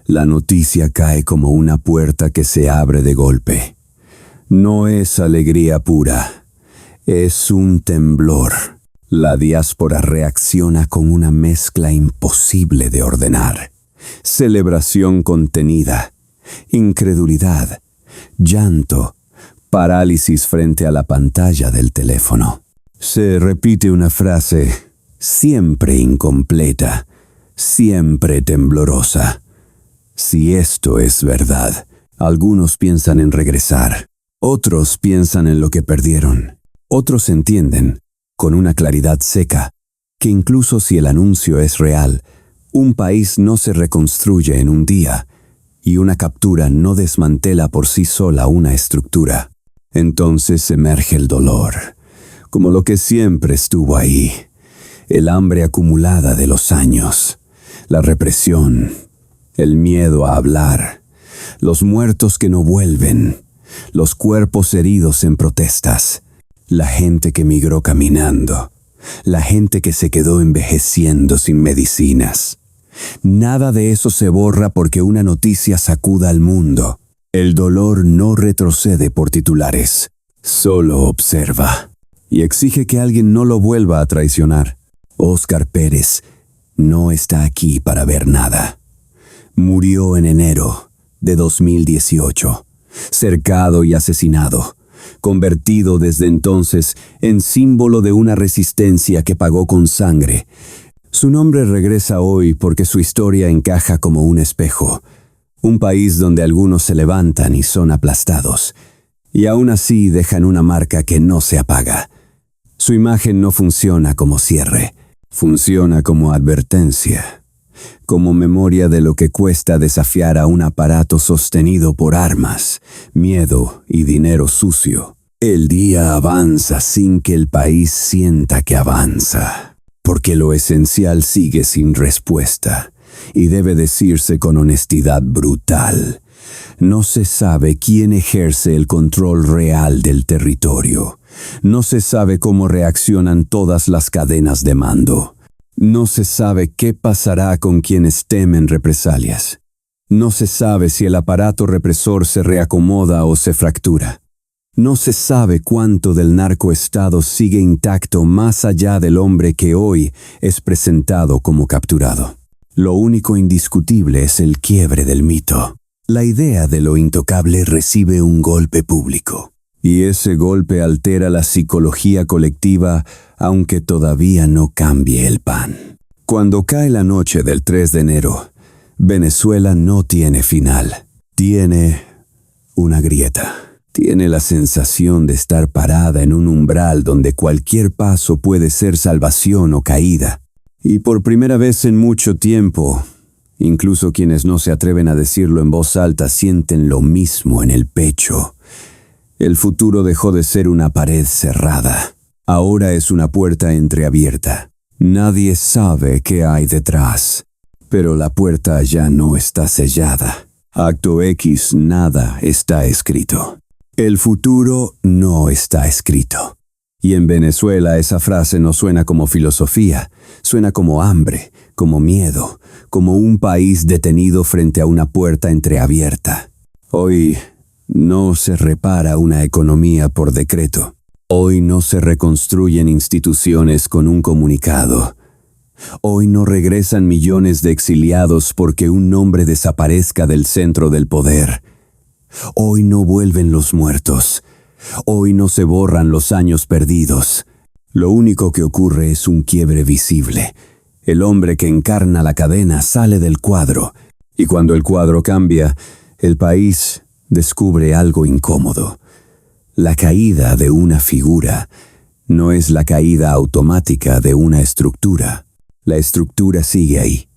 la noticia cae como una puerta que se abre de golpe. No es alegría pura, es un temblor. La diáspora reacciona con una mezcla imposible de ordenar. Celebración contenida, incredulidad, llanto, parálisis frente a la pantalla del teléfono. Se repite una frase siempre incompleta, siempre temblorosa. Si esto es verdad, algunos piensan en regresar, otros piensan en lo que perdieron, otros entienden, con una claridad seca, que incluso si el anuncio es real, un país no se reconstruye en un día, y una captura no desmantela por sí sola una estructura. Entonces emerge el dolor, como lo que siempre estuvo ahí, el hambre acumulada de los años, la represión, el miedo a hablar, los muertos que no vuelven, los cuerpos heridos en protestas, la gente que migró caminando, la gente que se quedó envejeciendo sin medicinas. Nada de eso se borra porque una noticia sacuda al mundo. El dolor no retrocede por titulares, solo observa y exige que alguien no lo vuelva a traicionar. Óscar Pérez no está aquí para ver nada. Murió en enero de 2018, cercado y asesinado, convertido desde entonces en símbolo de una resistencia que pagó con sangre. Su nombre regresa hoy porque su historia encaja como un espejo Un país donde algunos se levantan y son aplastados, y aún así dejan una marca que no se apaga. Su imagen no funciona como cierre, funciona como advertencia, como memoria de lo que cuesta desafiar a un aparato sostenido por armas, miedo y dinero sucio. El día avanza sin que el país sienta que avanza, porque lo esencial sigue sin respuesta, y debe decirse con honestidad brutal. No se sabe quién ejerce el control real del territorio. No se sabe cómo reaccionan todas las cadenas de mando. No se sabe qué pasará con quienes temen represalias. No se sabe si el aparato represor se reacomoda o se fractura. No se sabe cuánto del narcoestado sigue intacto más allá del hombre que hoy es presentado como capturado. Lo único indiscutible es el quiebre del mito. La idea de lo intocable recibe un golpe público, y ese golpe altera la psicología colectiva, aunque todavía no cambie el pan. Cuando cae la noche del 3 de enero, Venezuela no tiene final. Tiene una grieta. Tiene la sensación de estar parada en un umbral donde cualquier paso puede ser salvación o caída. Y por primera vez en mucho tiempo, incluso quienes no se atreven a decirlo en voz alta sienten lo mismo en el pecho. El futuro dejó de ser una pared cerrada. Ahora es una puerta entreabierta. Nadie sabe qué hay detrás, pero la puerta ya no está sellada. Acto X, nada está escrito. El futuro no está escrito. Y en Venezuela esa frase no suena como filosofía, suena como hambre, como miedo, como un país detenido frente a una puerta entreabierta. Hoy no se repara una economía por decreto. Hoy no se reconstruyen instituciones con un comunicado. Hoy no regresan millones de exiliados porque un nombre desaparezca del centro del poder. Hoy no vuelven los muertos. Hoy no se borran los años perdidos. Lo único que ocurre es un quiebre visible. El hombre que encarna la cadena sale del cuadro, y cuando el cuadro cambia, el país descubre algo incómodo. La caída de una figura no es la caída automática de una estructura. La estructura sigue ahí,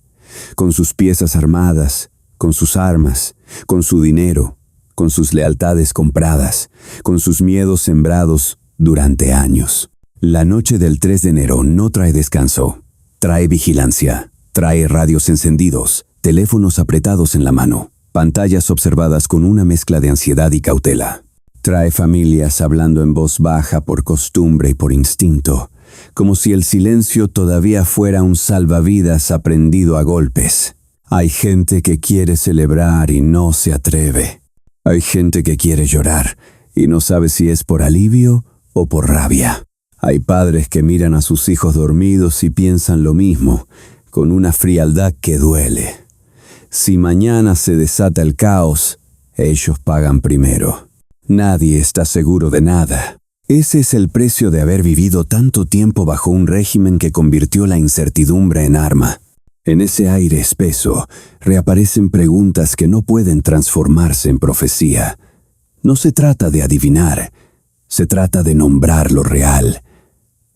con sus piezas armadas, con sus armas, con su dinero, con sus lealtades compradas, con sus miedos sembrados durante años. La noche del 3 de enero no trae descanso, trae vigilancia, trae radios encendidos, teléfonos apretados en la mano, pantallas observadas con una mezcla de ansiedad y cautela. Trae familias hablando en voz baja por costumbre y por instinto, como si el silencio todavía fuera un salvavidas aprendido a golpes. Hay gente que quiere celebrar y no se atreve. Hay gente que quiere llorar y no sabe si es por alivio o por rabia. Hay padres que miran a sus hijos dormidos y piensan lo mismo, con una frialdad que duele. Si mañana se desata el caos, ellos pagan primero. Nadie está seguro de nada. Ese es el precio de haber vivido tanto tiempo bajo un régimen que convirtió la incertidumbre en arma. En ese aire espeso, reaparecen preguntas que no pueden transformarse en profecía. No se trata de adivinar, se trata de nombrar lo real.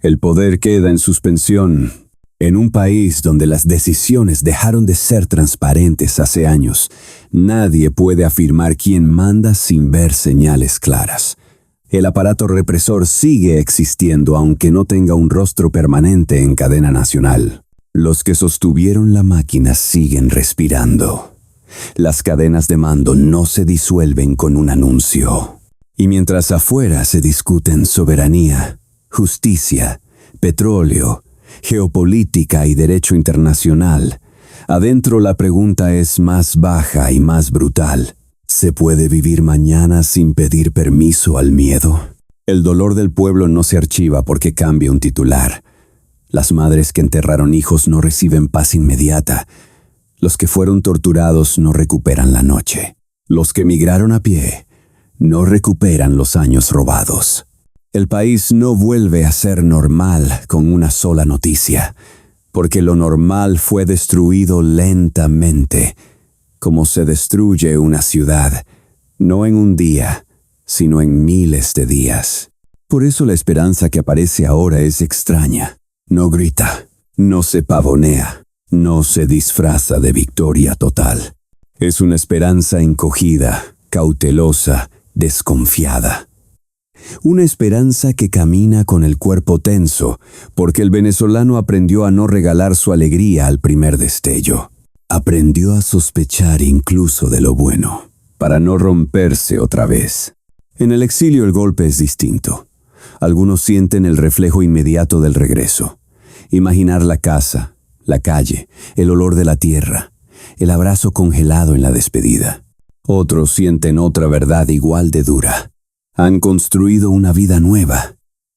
El poder queda en suspensión. En un país donde las decisiones dejaron de ser transparentes hace años, nadie puede afirmar quién manda sin ver señales claras. El aparato represor sigue existiendo aunque no tenga un rostro permanente en cadena nacional. Los que sostuvieron la máquina siguen respirando. Las cadenas de mando no se disuelven con un anuncio. Y mientras afuera se discuten soberanía, justicia, petróleo, geopolítica y derecho internacional, adentro la pregunta es más baja y más brutal. ¿Se puede vivir mañana sin pedir permiso al miedo? El dolor del pueblo no se archiva porque cambie un titular. Las madres que enterraron hijos no reciben paz inmediata. Los que fueron torturados no recuperan la noche. Los que migraron a pie no recuperan los años robados. El país no vuelve a ser normal con una sola noticia, porque lo normal fue destruido lentamente, como se destruye una ciudad, no en un día, sino en miles de días. Por eso la esperanza que aparece ahora es extraña. No grita, no se pavonea, no se disfraza de victoria total. Es una esperanza encogida, cautelosa, desconfiada. Una esperanza que camina con el cuerpo tenso, porque el venezolano aprendió a no regalar su alegría al primer destello. Aprendió a sospechar incluso de lo bueno, para no romperse otra vez. En el exilio el golpe es distinto. Algunos sienten el reflejo inmediato del regreso. Imaginar la casa, la calle, el olor de la tierra, el abrazo congelado en la despedida. Otros sienten otra verdad igual de dura. Han construido una vida nueva.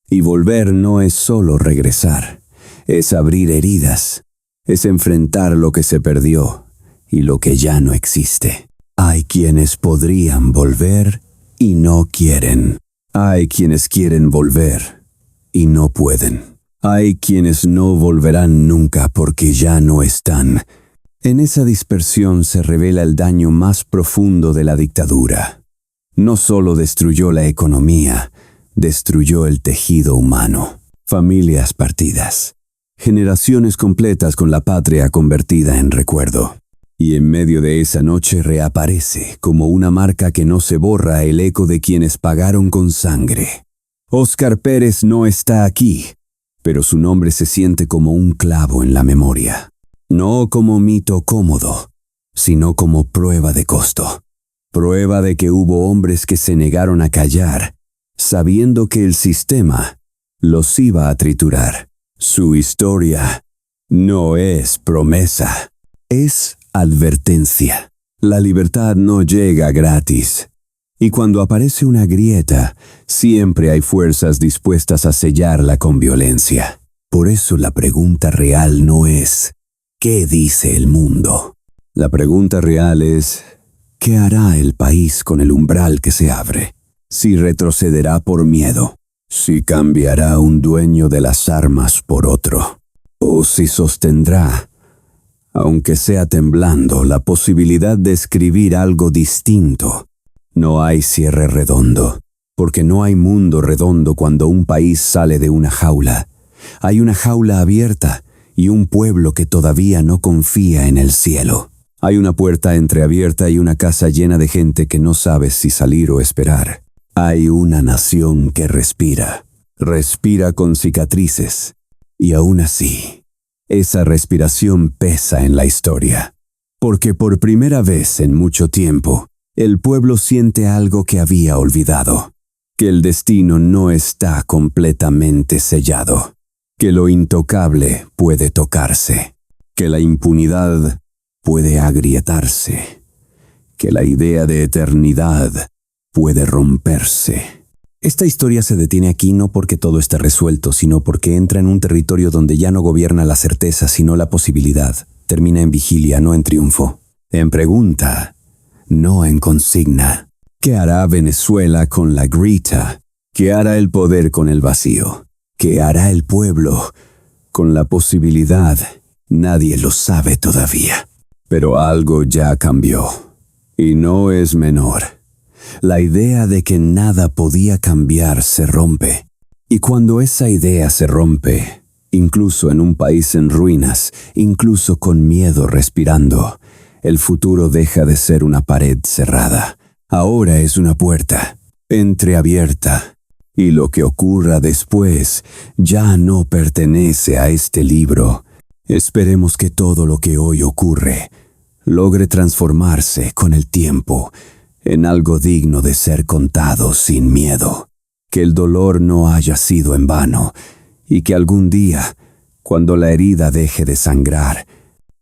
Y volver no es solo regresar, es abrir heridas, es enfrentar lo que se perdió y lo que ya no existe. Hay quienes podrían volver y no quieren. Hay quienes quieren volver y no pueden. Hay quienes no volverán nunca porque ya no están. En esa dispersión se revela el daño más profundo de la dictadura. No solo destruyó la economía, destruyó el tejido humano. Familias partidas. Generaciones completas con la patria convertida en recuerdo. Y en medio de esa noche reaparece, como una marca que no se borra, el eco de quienes pagaron con sangre. Óscar Pérez no está aquí, pero su nombre se siente como un clavo en la memoria. No como mito cómodo, sino como prueba de costo. Prueba de que hubo hombres que se negaron a callar, sabiendo que el sistema los iba a triturar. Su historia no es promesa, es advertencia. La libertad no llega gratis. Y cuando aparece una grieta, siempre hay fuerzas dispuestas a sellarla con violencia. Por eso la pregunta real no es ¿qué dice el mundo? La pregunta real es ¿qué hará el país con el umbral que se abre? Si retrocederá por miedo, si cambiará un dueño de las armas por otro, o si sostendrá, aunque sea temblando, la posibilidad de escribir algo distinto. No hay cierre redondo, porque no hay mundo redondo cuando un país sale de una jaula. Hay una jaula abierta y un pueblo que todavía no confía en el cielo. Hay una puerta entreabierta y una casa llena de gente que no sabe si salir o esperar. Hay una nación que respira con cicatrices, y aún así, esa respiración pesa en la historia, porque por primera vez en mucho tiempo, el pueblo siente algo que había olvidado, que el destino no está completamente sellado, que lo intocable puede tocarse, que la impunidad puede agrietarse, que la idea de eternidad puede romperse. Esta historia se detiene aquí no porque todo esté resuelto, sino porque entra en un territorio donde ya no gobierna la certeza, sino la posibilidad. Termina en vigilia, no en triunfo. En pregunta, no en consigna. ¿Qué hará Venezuela con la grita? ¿Qué hará el poder con el vacío? ¿Qué hará el pueblo con la posibilidad? Nadie lo sabe todavía. Pero algo ya cambió, y no es menor. La idea de que nada podía cambiar se rompe. Y cuando esa idea se rompe, incluso en un país en ruinas, incluso con miedo respirando, el futuro deja de ser una pared cerrada. Ahora es una puerta, entreabierta. Y lo que ocurra después ya no pertenece a este libro. Esperemos que todo lo que hoy ocurre logre transformarse con el tiempo en algo digno de ser contado sin miedo. Que el dolor no haya sido en vano y que algún día, cuando la herida deje de sangrar,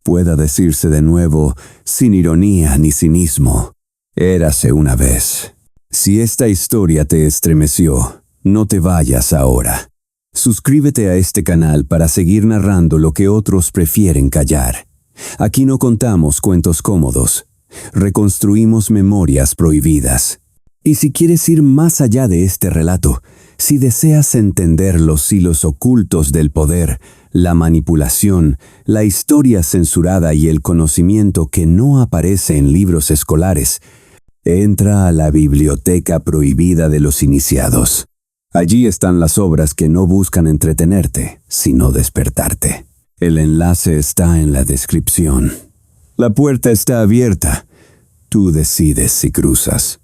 pueda decirse de nuevo, sin ironía ni cinismo, érase una vez. Si esta historia te estremeció, no te vayas ahora. Suscríbete a este canal para seguir narrando lo que otros prefieren callar. Aquí no contamos cuentos cómodos, reconstruimos memorias prohibidas. Y si quieres ir más allá de este relato, si deseas entender los hilos ocultos del poder, la manipulación, la historia censurada y el conocimiento que no aparece en libros escolares, entra a la biblioteca prohibida de los iniciados. Allí están las obras que no buscan entretenerte, sino despertarte. El enlace está en la descripción. La puerta está abierta. Tú decides si cruzas.